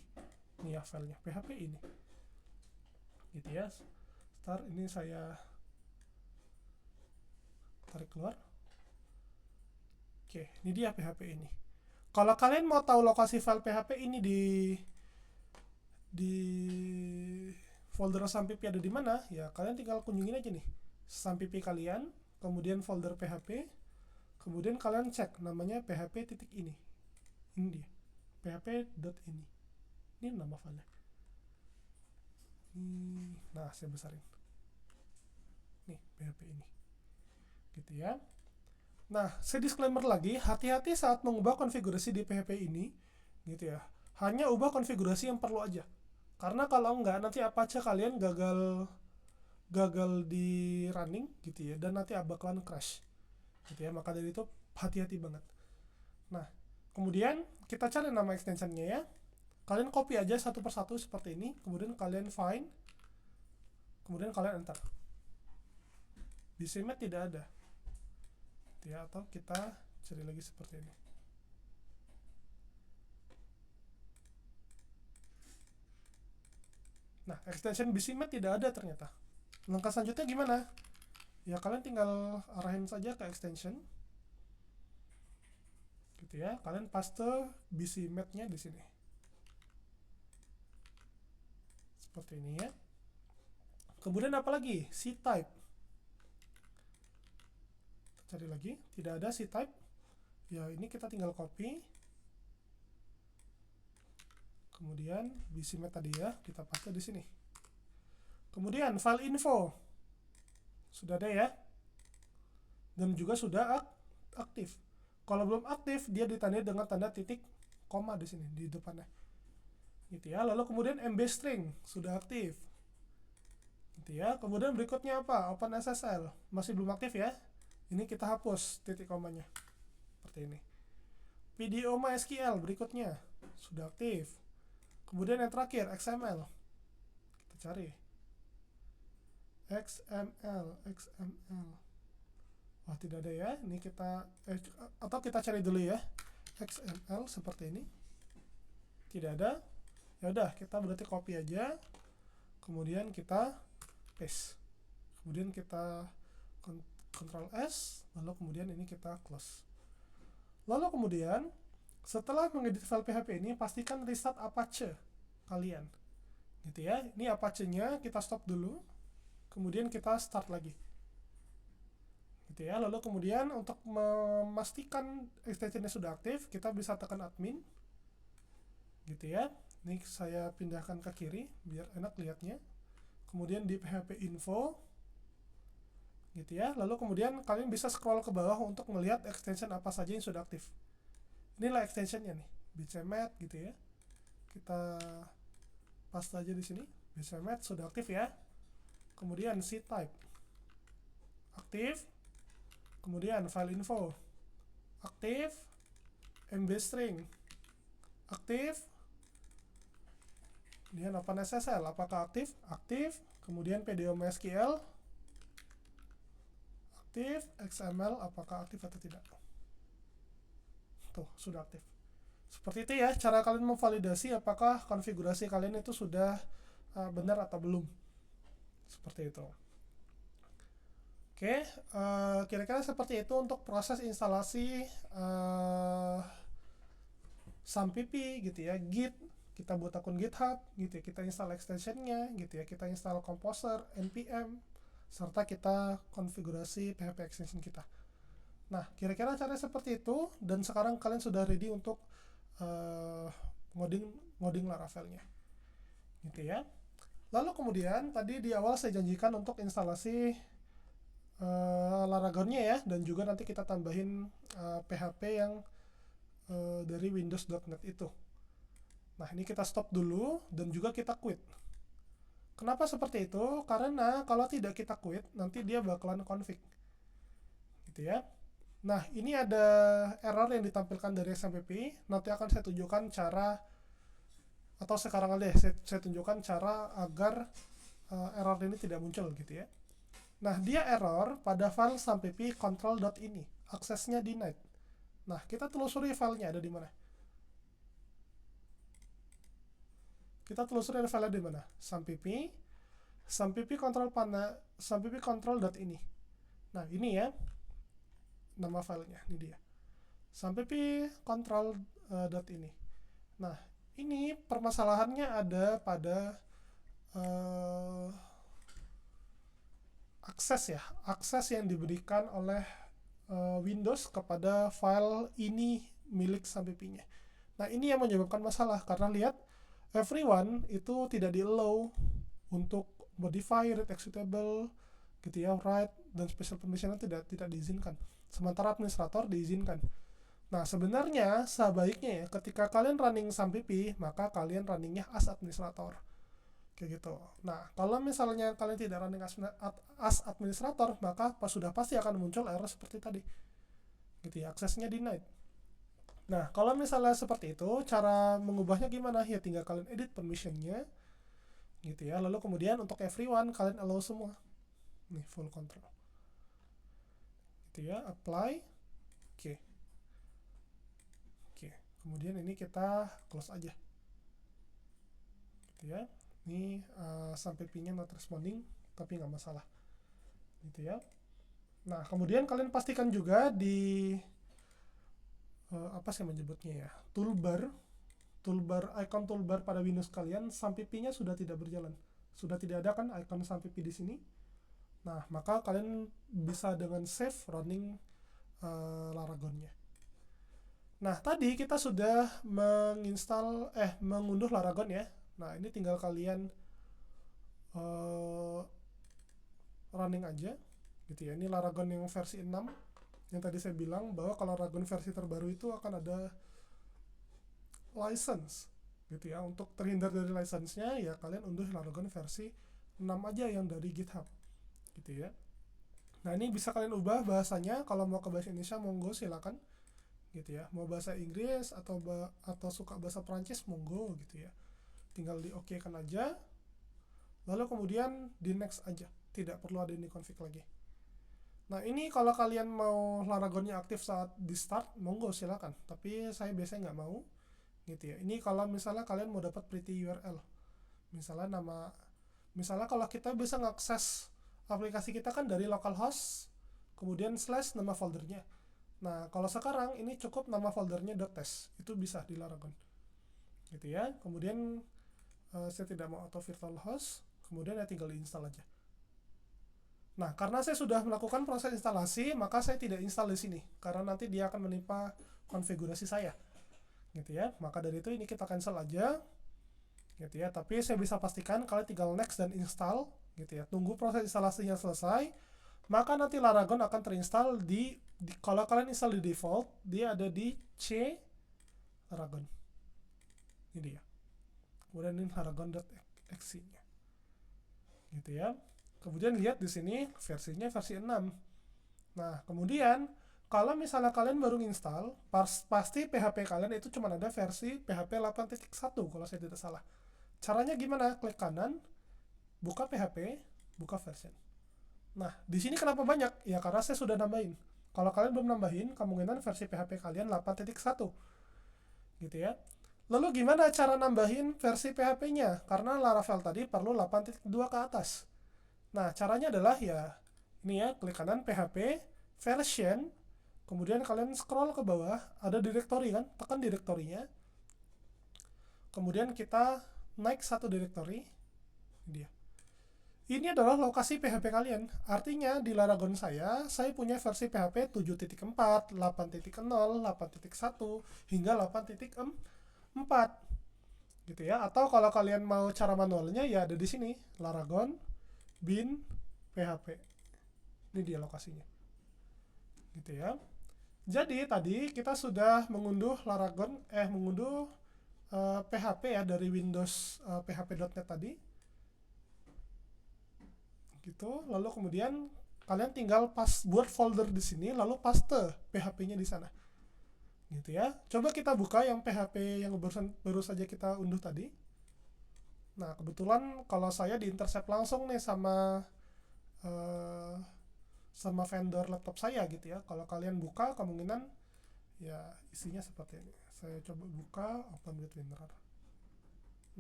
Ini ya filenya, php ini. Gitu ya. Start ini saya tarik keluar. Oke, ini dia php ini. Kalau kalian mau tahu lokasi file php ini di folder SAMPP ada di mana, ya kalian tinggal kunjungin aja nih SAMPP kalian, kemudian folder php, kemudian kalian cek namanya php.ini. Ini dia, php.ini. Ini nama filenya. Nah, saya besarin. Nih, php ini. Gitu ya. Nah, saya disclaimer lagi, hati-hati saat mengubah konfigurasi di PHP ini, gitu ya. Hanya ubah konfigurasi yang perlu aja. Karena kalau enggak, nanti Apache kalian gagal di running, gitu ya, dan nanti bakalan crash. Gitu ya, maka dari itu hati-hati banget. Nah, kemudian kita cari nama extensionnya ya. Kalian copy aja satu persatu seperti ini, kemudian kalian find, kemudian kalian enter. BCMath tidak ada. Ya, atau kita cari lagi seperti ini. Nah, extension BCMath tidak ada ternyata. Langkah selanjutnya gimana? Ya, kalian tinggal arahin saja ke extension. Gitu ya, kalian paste BCMath-nya di sini. Seperti ini ya. Kemudian apa lagi? CType. Cari lagi, tidak ada CType. Ya, ini kita tinggal copy. Kemudian BCMath tadi ya, kita paste di sini. Kemudian file info. Sudah ada ya. Dan juga sudah aktif. Kalau belum aktif, dia ditandai dengan tanda titik koma di sini di depannya. Gitu ya. Lalu kemudian MBString sudah aktif. Gitu ya. Kemudian berikutnya apa? OpenSSL masih belum aktif ya. Ini kita hapus titik komanya. Seperti ini. PDO-MySQL berikutnya sudah aktif. Kemudian yang terakhir XML. Kita cari. XML. Wah, tidak ada ya. Ini kita atau kita cari dulu ya. XML seperti ini. Tidak ada. Ya udah, kita berarti copy aja. Kemudian kita paste. Kemudian kita Ctrl S, lalu kemudian ini kita close. Lalu kemudian setelah mengedit file PHP ini, pastikan restart Apache kalian. Gitu ya. Ini Apache-nya kita stop dulu. Kemudian kita start lagi. Gitu ya. Lalu kemudian untuk memastikan extension-nya sudah aktif, kita bisa tekan admin. Gitu ya. Ini saya pindahkan ke kiri biar enak lihatnya. Kemudian di PHP info gitu ya. Lalu kemudian kalian bisa scroll ke bawah untuk melihat extension apa saja yang sudah aktif. Inilah extensionnya nih, BCMat gitu ya. Kita paste aja di sini, BCMat sudah aktif ya. Kemudian ctype aktif. Kemudian file info aktif. mbstring aktif. Kemudian OpenSSL apakah aktif? Aktif. Kemudian PDO-MySQL aktif. XML apakah aktif atau tidak? Tuh, sudah aktif. Seperti itu ya cara kalian memvalidasi apakah konfigurasi kalian itu sudah benar atau belum. Seperti itu. Oke, kira-kira seperti itu untuk proses instalasi SAMPP gitu ya, Git. Kita buat akun GitHub gitu ya, kita install extensionnya gitu ya, kita install Composer, npm, serta kita konfigurasi PHP extension kita. Nah, kira-kira caranya seperti itu, dan sekarang kalian sudah ready untuk ngoding Laravel-nya gitu ya. Lalu kemudian tadi di awal saya janjikan untuk instalasi Laragonnya ya, dan juga nanti kita tambahin PHP yang dari Windows.net itu. Nah, ini kita stop dulu dan juga kita quit. Kenapa seperti itu? Karena kalau tidak kita quit, nanti dia bakalan config gitu ya. Nah, ini ada error yang ditampilkan dari SAMPP. Nanti akan saya tunjukkan cara, atau sekarang aja saya tunjukkan cara agar error ini tidak muncul gitu ya. Nah, dia error pada file SAMPP control.ini, aksesnya denied. Nah, kita telusuri filenya ada di mana. Kita telusuri filenya di mana? SAMPP control.ini. Nah, ini ya nama filenya, ini dia. SAMPP control.ini. Nah, ini permasalahannya ada pada akses yang diberikan oleh Windows kepada file ini milik SAMPP-nya. Nah, ini yang menyebabkan masalah karena lihat everyone itu tidak di-allow untuk modify, read executable gitu ya, write dan special permission tidak diizinkan. Sementara administrator diizinkan. Nah, sebenarnya sebaiknya ya ketika kalian running SAMPP, maka kalian runningnya as administrator. Kayak gitu. Nah, kalau misalnya kalian tidak running as administrator, maka sudah pasti akan muncul error seperti tadi. Gitu ya, aksesnya denied. Nah, kalau misalnya seperti itu, cara mengubahnya gimana? Ya tinggal kalian edit permissionnya gitu ya. Lalu kemudian untuk everyone kalian allow semua. Nih, full control. Gitu ya, apply. Oke. Kemudian ini kita close aja. Gitu ya. Ini SAMPP-nya not responding, tapi nggak masalah. Gitu ya. Nah, kemudian kalian pastikan juga di apa sih menyebutnya ya, icon toolbar pada Windows kalian SAMPP-nya sudah tidak berjalan, sudah tidak ada kan icon SAMPP di sini. Nah, maka kalian bisa dengan save running Laragonnya. Nah, tadi kita sudah mengunduh Laragon ya. Nah, ini tinggal kalian running aja gitu ya. Ini Laragon yang versi 6 yang tadi saya bilang bahwa kalau Laragon versi terbaru itu akan ada license gitu ya. Untuk terhindar dari license-nya ya kalian unduh Laragon versi 6 aja yang dari GitHub gitu ya. Nah, ini bisa kalian ubah bahasanya. Kalau mau ke bahasa Indonesia monggo silakan gitu ya. Mau bahasa Inggris atau suka bahasa Prancis monggo gitu ya. Tinggal di OK kan aja. Lalu kemudian di next aja. Tidak perlu ada ini config lagi. Nah, ini kalau kalian mau Laragonnya aktif saat di start, monggo silakan. Tapi saya biasanya nggak mau gitu ya. Ini kalau misalnya kalian mau dapat pretty URL. Misalnya kalau kita bisa ngakses aplikasi kita kan dari localhost, kemudian / nama foldernya. Nah, kalau sekarang ini cukup nama foldernya .test, itu bisa di Laragon gitu ya. Kemudian saya tidak mau auto virtual host, kemudian ya tinggal diinstal aja. Nah, karena saya sudah melakukan proses instalasi, maka saya tidak install di sini karena nanti dia akan menimpa konfigurasi saya gitu ya. Maka dari itu ini kita cancel aja gitu ya. Tapi saya bisa pastikan kalian tinggal next dan install gitu ya. Tunggu proses instalasinya selesai, maka nanti Laragon akan terinstall kalau kalian install di default, dia ada di C Laragon. Ini dia. Kemudian ini laragon.exe nya. Gitu ya. Kemudian lihat di sini versinya versi 6. Nah, kemudian kalau misalnya kalian baru install, pasti PHP kalian itu cuma ada versi PHP 8.1 kalau saya tidak salah. Caranya gimana? Klik kanan, buka PHP, buka version. Nah, di sini kenapa banyak? Ya karena saya sudah nambahin. Kalau kalian belum nambahin, kemungkinan versi PHP kalian 8.1. Gitu ya. Lalu gimana cara nambahin versi PHP-nya? Karena Laravel tadi perlu 8.2 ke atas. Nah, caranya adalah ya ini ya, klik kanan PHP, version, kemudian kalian scroll ke bawah, ada directory kan, tekan direktorinya. Kemudian kita naik satu directory, dia. Ini adalah lokasi PHP kalian. Artinya di Laragon saya punya versi PHP 7.4, 8.0, 8.1 hingga 8.4. Gitu ya. Atau kalau kalian mau cara manualnya ya ada di sini, Laragon bin PHP. Ini dia lokasinya. Gitu ya. Jadi tadi kita sudah mengunduh Laragon mengunduh PHP ya dari Windows php.net tadi. Gitu. Lalu kemudian kalian tinggal buat folder di sini lalu paste PHP-nya di sana. Gitu ya. Coba kita buka yang PHP yang baru saja kita unduh tadi. Nah, kebetulan kalau saya diintercept langsung nih sama vendor laptop saya gitu ya. Kalau kalian buka kemungkinan ya isinya seperti ini. Saya coba buka open with WinRAR.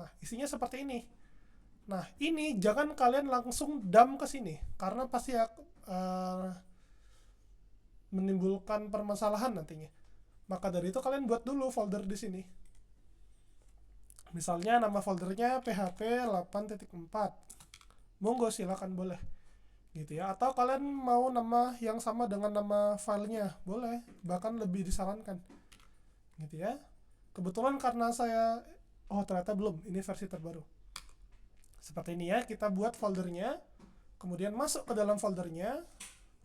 Nah, isinya seperti ini. Nah, ini jangan kalian langsung dump ke sini karena pasti menimbulkan permasalahan nantinya. Maka dari itu kalian buat dulu folder di sini. Misalnya nama foldernya PHP 8.4. Monggo silakan boleh. Gitu ya. Atau kalian mau nama yang sama dengan nama filenya, boleh. Bahkan lebih disarankan. Gitu ya. Kebetulan karena saya ternyata belum, ini versi terbaru. Seperti ini ya, kita buat foldernya, kemudian masuk ke dalam foldernya,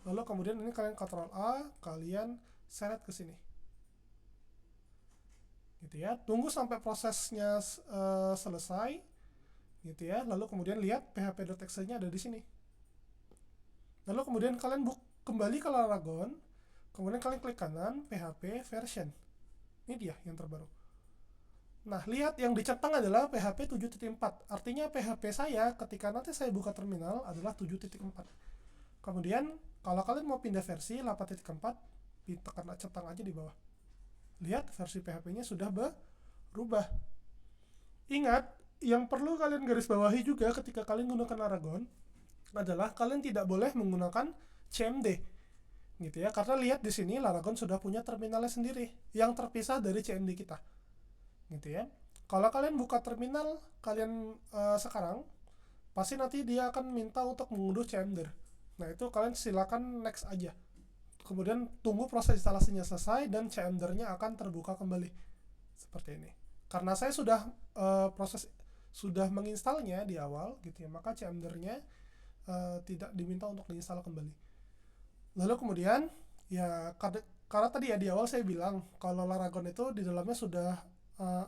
lalu kemudian ini kalian Ctrl A, kalian seret ke sini. Gitu ya. Tunggu sampai prosesnya selesai. Gitu ya. Lalu kemudian lihat php.exe-nya ada di sini. Lalu kemudian kalian kembali ke Laragon, kemudian kalian klik kanan PHP version. Ini dia yang terbaru. Nah, lihat yang dicentang adalah PHP 7.4. Artinya PHP saya ketika nanti saya buka terminal adalah 7.4. Kemudian kalau kalian mau pindah versi 8.4, tekan centang aja di bawah. Lihat versi PHP-nya sudah berubah. Ingat, yang perlu kalian garis bawahi juga ketika kalian menggunakan Laragon adalah kalian tidak boleh menggunakan CMD. Gitu ya, karena lihat di sini Laragon sudah punya terminalnya sendiri yang terpisah dari CMD kita. Gitu ya. Kalau kalian buka terminal kalian sekarang, pasti nanti dia akan minta untuk mengunduh CMD. Nah, itu kalian silakan next aja. Kemudian tunggu proses instalasinya selesai dan CMD-nya akan terbuka kembali. Seperti ini. Karena saya sudah menginstalnya di awal gitu ya, maka CMD-nya tidak diminta untuk diinstal kembali. Lalu kemudian ya karena tadi ya di awal saya bilang kalau Laragon itu di dalamnya sudah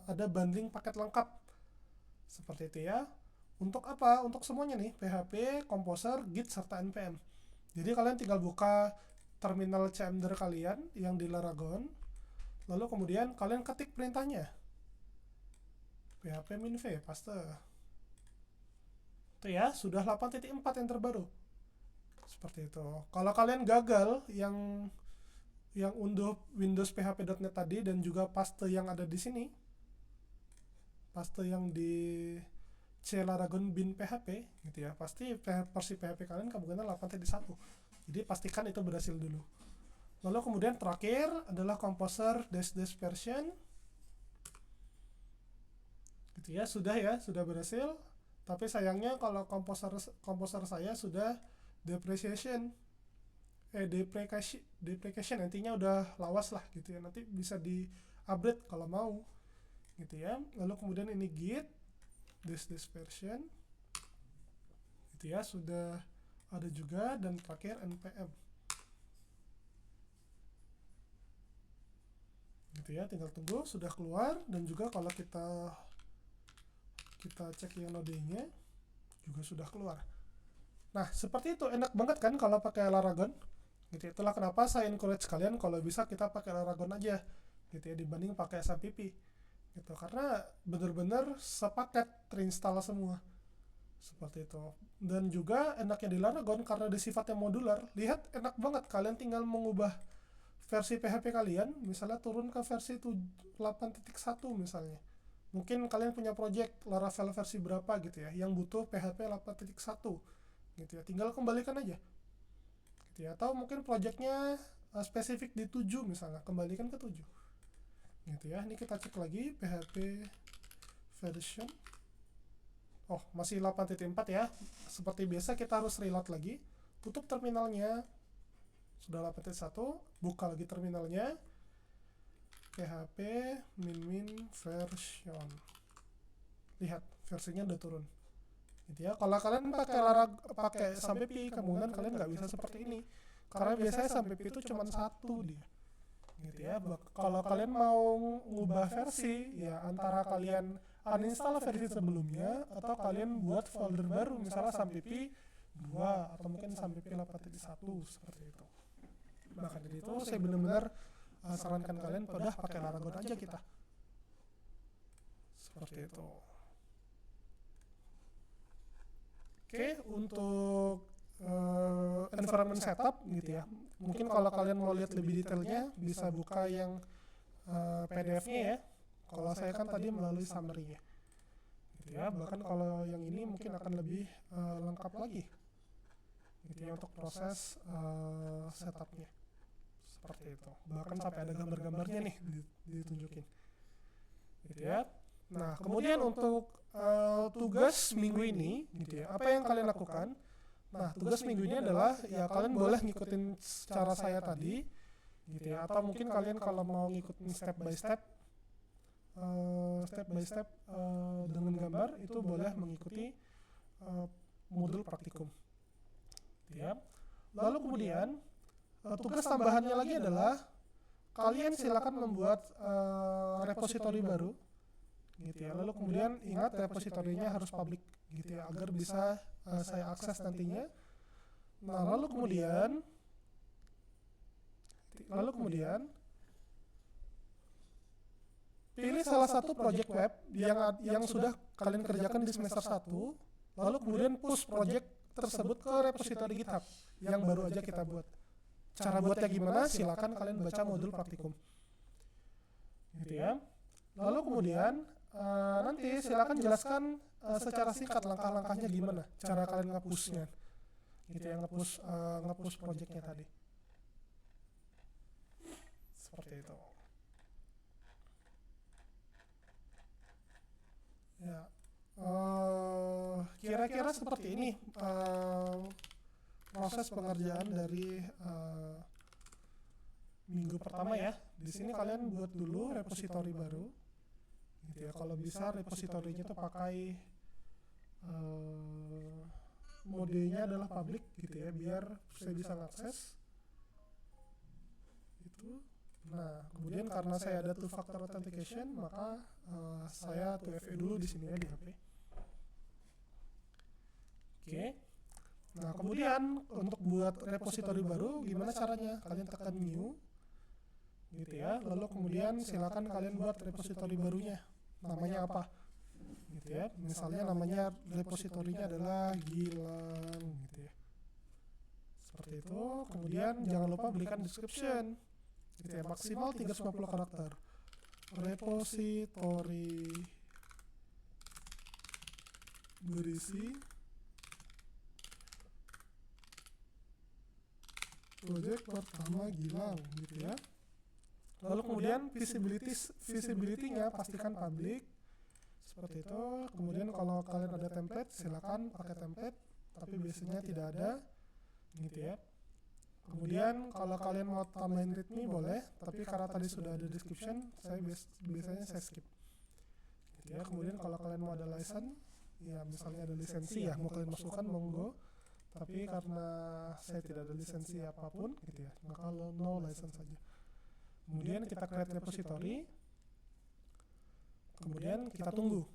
ada bundling paket lengkap seperti itu ya. Untuk apa? Untuk semuanya nih, PHP, Composer, Git, serta npm. Jadi kalian tinggal buka terminal CMD kalian yang di Laragon, lalu kemudian kalian ketik perintahnya PHP min v, paste. Itu ya, sudah 8.4 yang terbaru. Seperti itu. Kalau kalian gagal yang unduh Windows php.net tadi dan juga paste yang ada di sini, paste yang di C Laragon bin PHP gitu ya, pasti versi PHP kalian kemungkinan 8.1. Jadi pastikan itu berhasil dulu. Lalu kemudian terakhir adalah Composer -- version. Gitu ya, sudah berhasil. Tapi sayangnya kalau Composer saya sudah depreciation nantinya udah lawas lah gitu ya, nanti bisa di upgrade kalau mau gitu ya. Lalu kemudian ini Git -- version gitu ya, sudah ada juga, dan terakhir npm. Gitu ya, tinggal tunggu, sudah keluar. Dan juga kalau kita cek yang node-nya juga sudah keluar. Nah, seperti itu, enak banget kan kalau pakai Laragon. Gitu. Itulah kenapa saya encourage kalian kalau bisa kita pakai Laragon aja, gitu ya, dibanding pakai SMPP. Gitu, karena benar-benar sepaket terinstall semua. Seperti itu. Dan juga enaknya di Laragon karena di sifatnya modular. Lihat, enak banget, kalian tinggal mengubah versi PHP kalian, misalnya turun ke versi 8.1 misalnya. Mungkin kalian punya project Laravel versi berapa gitu ya, yang butuh PHP 8.1 gitu ya, tinggal kembalikan aja gitu ya. Atau mungkin projectnya spesifik di 7 misalnya, kembalikan ke 7 gitu ya. Ini kita cek lagi PHP version, oh masih 8.4 ya. Seperti biasa kita harus reload lagi, tutup terminalnya, sudah 8.1, buka lagi terminalnya, PHP min version, lihat versinya udah turun gitu ya. Kalau kalian pakai SAMPP, kemungkinan kalian nggak bisa seperti ini karena biasanya SAMPP itu cuma satu dia gitu ya. Kalau kalian mau ngubah versi ya, antara kalian uninstall versi sebelumnya atau kalian buat folder baru, misalnya SAMPP 2 atau mungkin SAMPP 8.1 seperti itu. Maka dari itu saya benar-benar sarankan kalian udah pakai Laragon aja kita. Seperti itu. Oke, untuk environment setup gitu ya. Mungkin kalau kalian mau lihat lebih detailnya bisa buka yang PDF-nya ya. Kalau saya kan tadi melalui summary-nya. Gitu ya. Bahkan kalau yang ini mungkin akan lebih lengkap lagi. Gitu ya, untuk proses setupnya. Seperti itu. Bahkan sampai ada gambar-gambarnya nih ditunjukin. Gitu ya. Nah, kemudian untuk tugas minggu ini gitu ya, apa yang kalian lakukan? Nah, tugas minggu ini adalah ya kalian boleh ngikutin cara saya tadi gitu ya, atau mungkin kalian kalau mau ngikutin step by step dengan gambar itu boleh mengikuti modul praktikum gitu ya. Lalu kemudian tugas tambahannya lagi adalah kalian silakan membuat repository baru gitu ya. Lalu kemudian ingat repositorinya harus public gitu ya, agar bisa saya akses nantinya. Nah, lalu kemudian pilih salah satu project web yang sudah kalian kerjakan di semester 1, lalu kemudian push project tersebut ke repositori GitHub yang baru aja kita buat. Cara buatnya gimana? Silakan kalian baca modul praktikum gitu ya. Lalu kemudian nanti silakan jelaskan secara singkat langkah-langkahnya gimana cara kalian nge-pushnya gitu ya, nge-push projectnya tadi. Seperti itu ya. Kira-kira seperti ini proses pengerjaan dari minggu pertama ya. Di sini kalian buat dulu repository baru gitu ya. Kalau bisa repositorinya tuh pakai modenya adalah public gitu ya, biar saya bisa ngakses itu. Nah, kemudian karena saya ada two factor authentication, maka saya 2FA dulu di sini ya di HP. Oke. Nah, kemudian untuk buat repository baru gimana caranya? Kalian tekan new gitu ya. Lalu kemudian silakan kalian buat repository barunya. Namanya apa? Gitu ya. Misalnya namanya repositorinya adalah Gilang gitu ya. Seperti itu. Kemudian jangan lupa berikan description. Gitu ya, maksimal 350 karakter. Repository berisi project pertama Gilang gitu ya. Lalu kemudian visibility-nya pastikan public seperti itu. Kemudian kalau kalian ada template silakan pakai template, tapi biasanya tidak ada gitu ya. Kemudian kalau kalian mau tambahin readme boleh, tapi karena tadi sudah ada description, saya biasanya saya skip gitu ya. Kemudian kalau kalian mau ada license ya, misalnya ada lisensi ya, mau kalian masukkan monggo, tapi karena saya tidak ada lisensi apapun gitu ya, maka no license saja. Kemudian kita create repository, kemudian kita tunggu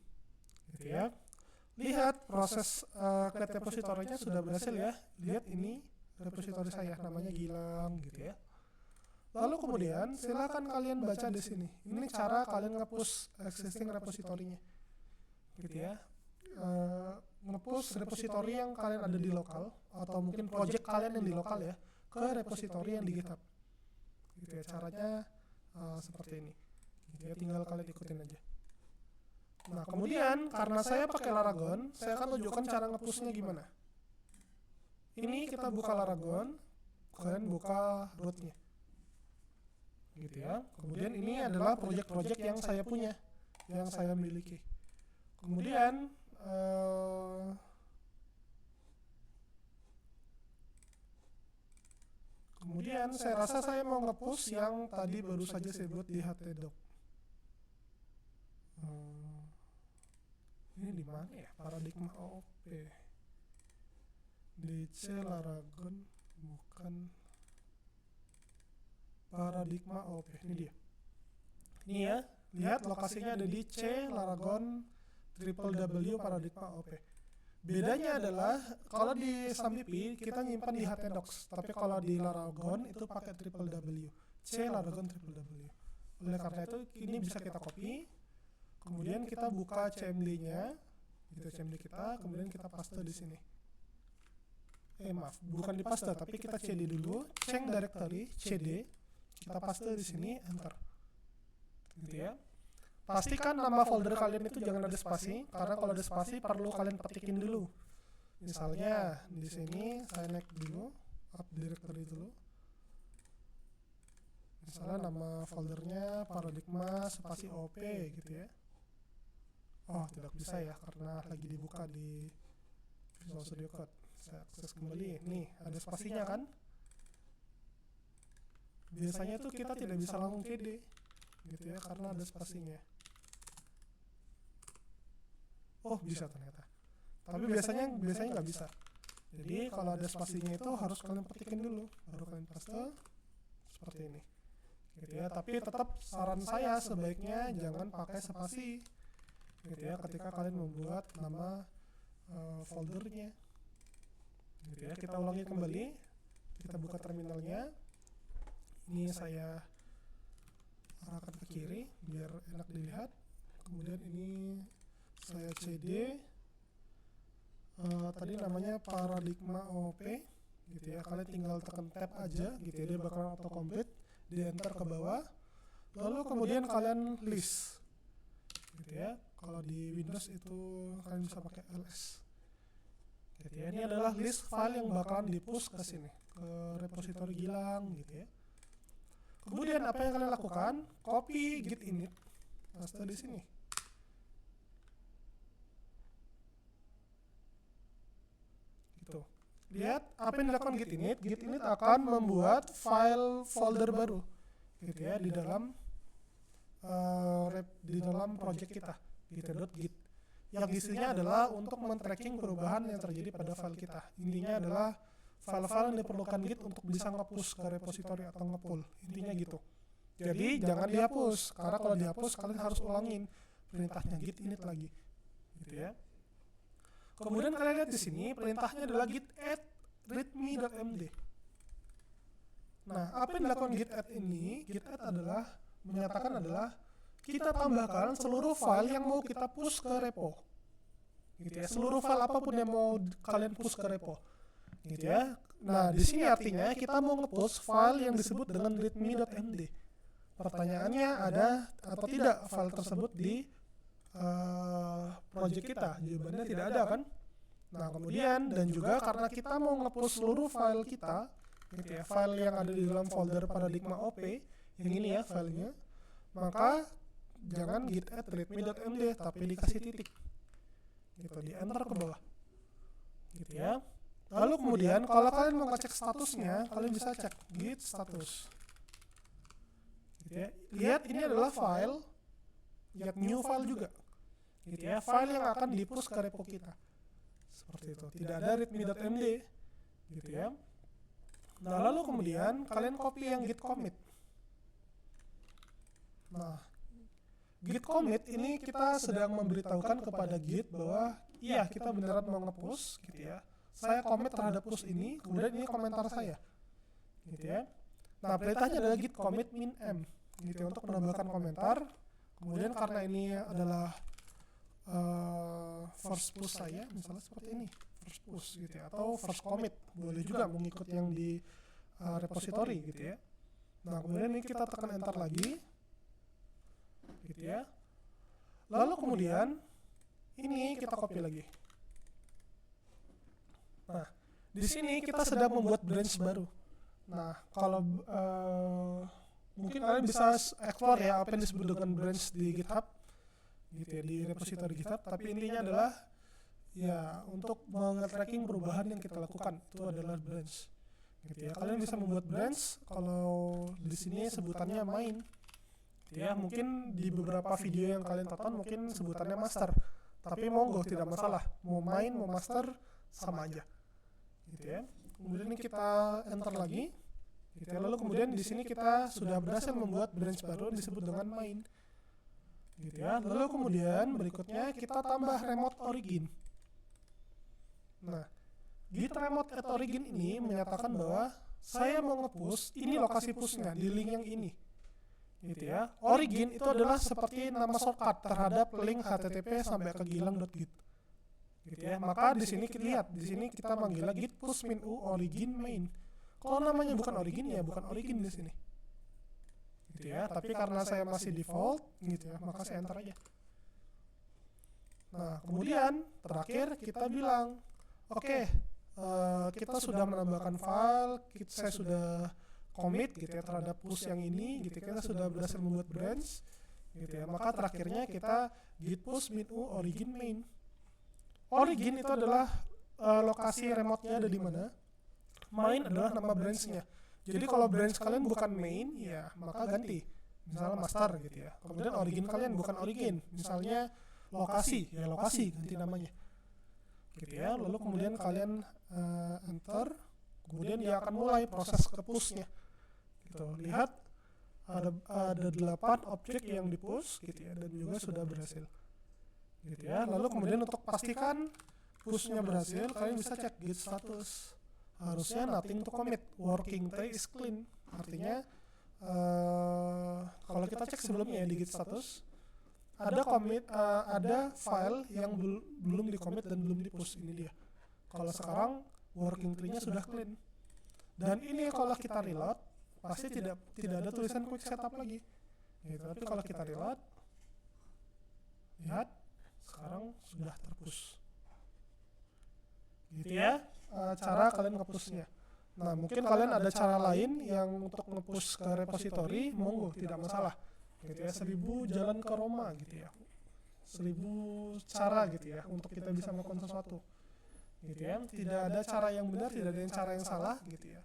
gitu ya. Lihat proses create repository-nya sudah berhasil ya. Lihat ini repository saya namanya Gilang gitu ya. Lalu kemudian silakan kalian baca di sini. Ini cara kalian nge-push existing repository-nya. Gitu ya. Nge-push repository yang kalian ada di lokal atau mungkin project kalian yang di lokal ya ke repository yang di GitHub. Gitu ya. Caranya seperti ini. Gitu ya, tinggal kalian ikutin aja. Nah, kemudian karena saya pakai Laragon, saya akan tunjukkan cara nge-push-nya gimana. Ini kita buka Laragon, kalian buka root-nya. Gitu ya. Kemudian ini adalah project-project yang saya punya, yang saya miliki. Kemudian saya rasa saya mau nge-push yang tadi baru saja saya buat di htdoc. Ini di mana ya? Paradigma OOP. DC Laragon bukan Paradigma OOP. Ini dia. Ini ya, lihat lokasinya ada di C Laragon www Paradigma OOP. Bedanya adalah kalau di SAMPP kita nyimpan di htdocs, tapi kalau di Laragon itu pakai www. C Laragon www. Oleh karena itu ini bisa kita copy. Kemudian kita buka CMD-nya, gitu CMD kita, kemudian kita paste di sini. Maaf, bukan di paste, tapi kita cd dulu, change directory, cd, kita paste di sini, enter. Gitu ya. Pastikan nama folder kalian itu jangan ada spasi, karena kalau ada spasi perlu kalian petikin dulu. Misalnya di sini saya naik dulu, up directory dulu. Misalnya nama foldernya paradigma spasi OP gitu ya. Oh, tidak bisa ya karena lagi dibuka di Visual Studio Code. Saya akses kembali. Nih, ada spasinya kan? Biasanya tuh kita tidak bisa langsung cd gitu ya karena ada spasinya. Oh, bisa ternyata. Tapi biasanya nggak bisa. Jadi kalau ada spasinya itu harus kalian petikin dulu, baru kalian paste seperti ini. Gitu ya, tapi tetap saran saya sebaiknya jangan pakai spasi. Gitu ya, ketika kalian membuat nama foldernya. Gitu ya, kita ulangi kembali. Kita buka terminalnya. Ini saya arahkan ke kiri biar enak dilihat. Kemudian ini saya cd. Tadi namanya Paradigma OOP. Gitu ya, kalian tinggal tekan tab aja. Gitu ya, dia bakalan auto complete. Di enter ke bawah. Lalu kemudian kalian list. Gitu ya. Kalau di Windows itu kalian bisa pakai ls. Gitu ya. Ini adalah list file yang bakalan di-push ke sini, ke repository Gilang gitu ya. Kemudian apa yang kalian lakukan? Copy git init, paste di sini. Gitu. Lihat apa yang dilakukan git init. Git init akan membuat file folder baru, gitu ya, di dalam project kita. Git. Yang isinya adalah untuk men-tracking perubahan yang terjadi pada file kita. Intinya adalah file-file yang diperlukan Git untuk bisa nge-push ke repository atau nge-pull. Intinya gitu. Jadi jangan dihapus, karena kalau dihapus kalian harus ulangin perintahnya git init lagi. Gitu ya. Kemudian kalian lihat di sini perintahnya adalah git add readme.md. Nah, apa yang dilakukan git add ini? Git add adalah menyatakan adalah kita tambahkan seluruh file yang mau kita push ke repo. Gitu ya, seluruh file apapun yang mau kalian push ke repo. Gitu ya. Nah, di sini artinya kita mau nge-push file yang disebut dengan readme.md. Pertanyaannya ada atau tidak file tersebut di project kita? Jawabannya tidak ada kan? Nah, kemudian dan juga karena kita mau nge-push seluruh file kita, gitu ya, file yang ada di dalam folder Paradigma OP, yang ini ya filenya, maka jangan git add readme.md tapi dikasih titik. Gitu, di enter ke bawah. Gitu ya. Lalu kemudian kalau kalian mau ngecek statusnya, kalian bisa cek git status. Gitu ya. Lihat ini adalah file, get new file juga. Gitu ya, file yang akan di-push ke repo kita. Seperti itu. Tidak ada readme.md. gitu ya. Nah, lalu kemudian kalian copy yang git commit. Nah, git commit ini kita sedang memberitahukan kepada git bahwa iya, kita beneran mau nge-push gitu ya. Saya commit terhadap push ini, kemudian ini komentar saya gitu ya. Nah, perintahnya adalah git commit min m gitu ya, untuk menambahkan komentar. Kemudian karena ini adalah first push saya, misalnya seperti ini, first push gitu ya, atau first commit, boleh juga mengikut yang di repository gitu ya. Nah, kemudian ini kita tekan enter lagi gitu ya. Lalu kemudian ini kita copy lagi. Nah, di sini kita sedang membuat branch baru. Nah, kalau mungkin kalian bisa explore ya apa yang disebut dengan branch di GitHub gitu ya, di repository GitHub, tapi intinya adalah ya untuk nge-tracking perubahan yang kita lakukan itu adalah branch gitu ya. Kalian bisa membuat branch, kalau di sini sebutannya main gitu ya. Mungkin di beberapa video yang kalian tonton mungkin sebutannya master, tapi monggo, tidak masalah, mau main mau master sama aja gitu ya. Kemudian ini kita enter lagi gitu ya. Lalu kemudian di sini kita sudah berhasil membuat branch baru disebut dengan main gitu ya. Lalu kemudian berikutnya kita tambah remote origin. Nah, git remote at origin ini menyatakan bahwa saya mau nge-push, ini lokasi pushnya di link yang ini gitu ya. Origin itu adalah seperti nama shortcut terhadap link http sampai ke gilang.git gitu ya. Maka di sini kita lihat, di sini kita manggilnya git push min u origin main. Kalau namanya bukan origin ya bukan origin di sini gitu ya. Tapi karena saya masih default gitu ya, maka saya enter aja. Nah, kemudian terakhir kita bilang oke, kita sudah menambahkan file, saya sudah commit gitu ya terhadap push yang ini gitu, kita sudah berhasil membuat branch gitu ya. Maka terakhirnya kita git push min u origin main. Origin itu adalah lokasi remote-nya ada di mana. Main adalah nama branch-nya. Jadi kalau branch kalian bukan main, ya maka ganti. Misalnya master gitu ya. Kemudian origin kalian bukan origin, misalnya lokasi, ya lokasi ganti namanya. Gitu ya. Lalu kemudian kalian enter, kemudian dia akan mulai proses ke push-nya. Gitu. Lihat ada 8 objek yang di-push gitu ya, dan juga sudah berhasil. Gitu ya. Lalu kemudian untuk pastikan push-nya berhasil, kalian bisa cek git status. Harusnya nothing to commit, working tree is clean. Artinya kalau kita cek sebelumnya ya di git status, ada commit, ada file yang belum di commit dan belum di push, ini dia. Kalau sekarang working tree-nya sudah clean. Dan ini kalau kita reload pasti tidak ada tulisan quick setup lagi. Gitu. Tapi kalau kita reload, lihat sekarang sudah terpush. Gitu ya. Cara kalian nge-push-nya. Nah, mungkin kalian ada cara lain yang untuk nge-push ke repository, monggo, tidak masalah. Gitu ya, 1000 jalan ke Roma gitu ya. 1000 cara gitu ya untuk kita bisa melakukan sesuatu. Gitu ya. Tidak ada cara yang benar, tidak ada yang cara yang salah gitu ya.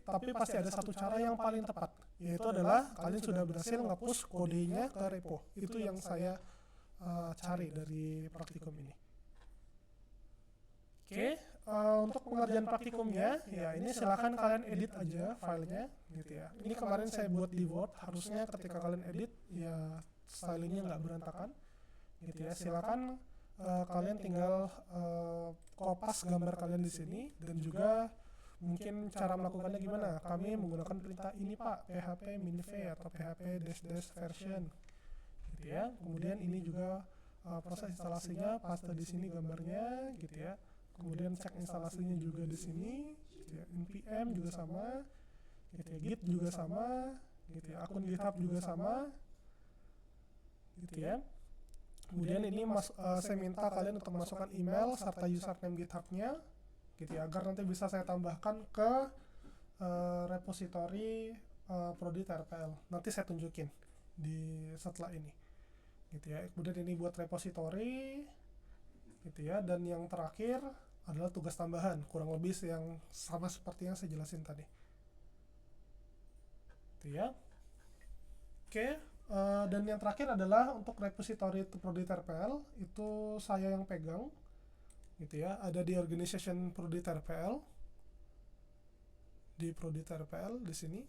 Tapi pasti ada satu cara yang paling tepat, yaitu adalah kalian sudah berhasil nge-push kodenya ke repo. Itu yang saya cari dari praktikum ini. Oke, untuk pengerjaan praktikumnya, ya ini silakan kalian edit aja filenya, gitu ya. Ini kemarin saya buat di Word, harusnya ketika kalian edit, ya stylingnya nggak berantakan, gitu ya. Silakan kalian tinggal kopas gambar kalian di sini, dan juga mungkin cara melakukannya gimana. Kami menggunakan perintah ini Pak, php min-v atau php -version, gitu ya. Kemudian ini juga proses instalasinya, paste di sini gambarnya, gitu ya. Kemudian cek instalasinya juga di sini, gitu ya. npm juga sama, gitu ya. Git juga sama, gitu ya. Akun GitHub juga sama, gitu ya. Kemudian ini saya minta kalian untuk masukkan email serta username GitHub-nya, gitu ya, agar nanti bisa saya tambahkan ke repository prodi.rpl. Nanti saya tunjukin di setelah ini, gitu ya. Kemudian ini buat repository, gitu ya. Dan yang terakhir adalah tugas tambahan, kurang lebih yang sama seperti yang saya jelasin tadi, gitu ya. Oke, dan yang terakhir adalah untuk repository prodi.rpl, itu saya yang pegang, gitu ya. Ada di organization Prudit RPL, di Prudit RPL di sini.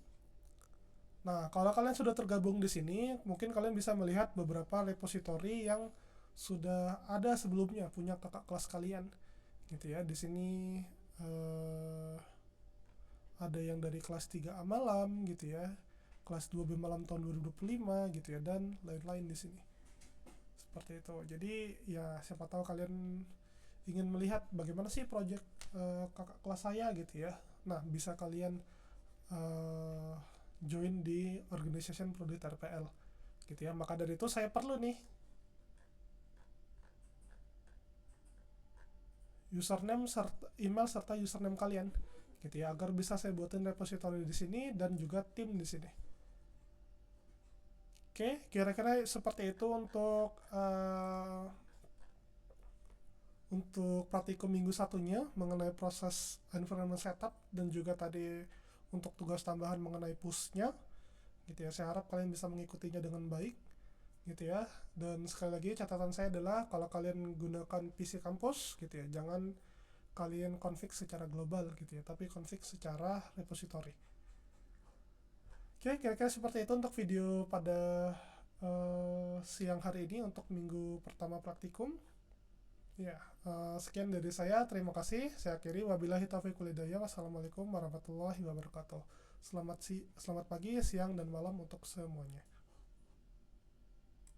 Nah, kalau kalian sudah tergabung di sini, mungkin kalian bisa melihat beberapa repository yang sudah ada sebelumnya punya kakak kelas kalian, gitu ya. Di sini ada yang dari kelas 3A malam, gitu ya, kelas 2B malam tahun 2025, gitu ya, dan lain-lain di sini. Seperti itu. Jadi ya siapa tahu kalian ingin melihat bagaimana sih project kakak kelas saya, gitu ya. Nah, bisa kalian join di organization Prudit RPL, gitu ya. Maka dari itu saya perlu nih username serta email serta username kalian, gitu ya, agar bisa saya buatin repository di sini dan juga tim di sini. Oke, kira-kira seperti itu untuk praktikum minggu satunya mengenai proses environment setup dan juga tadi untuk tugas tambahan mengenai push-nya, gitu ya. Saya harap kalian bisa mengikutinya dengan baik, gitu ya. Dan sekali lagi catatan saya adalah kalau kalian gunakan PC kampus, gitu ya, jangan kalian config secara global, gitu ya, tapi config secara repository. Oke, kira-kira seperti itu untuk video pada siang hari ini untuk minggu pertama praktikum. Ya, sekian dari saya. Terima kasih. Saya akhiri. Wabillahi taufiq wal hidayah. Wassalamualaikum warahmatullahi wabarakatuh. Selamat pagi, siang, dan malam untuk semuanya.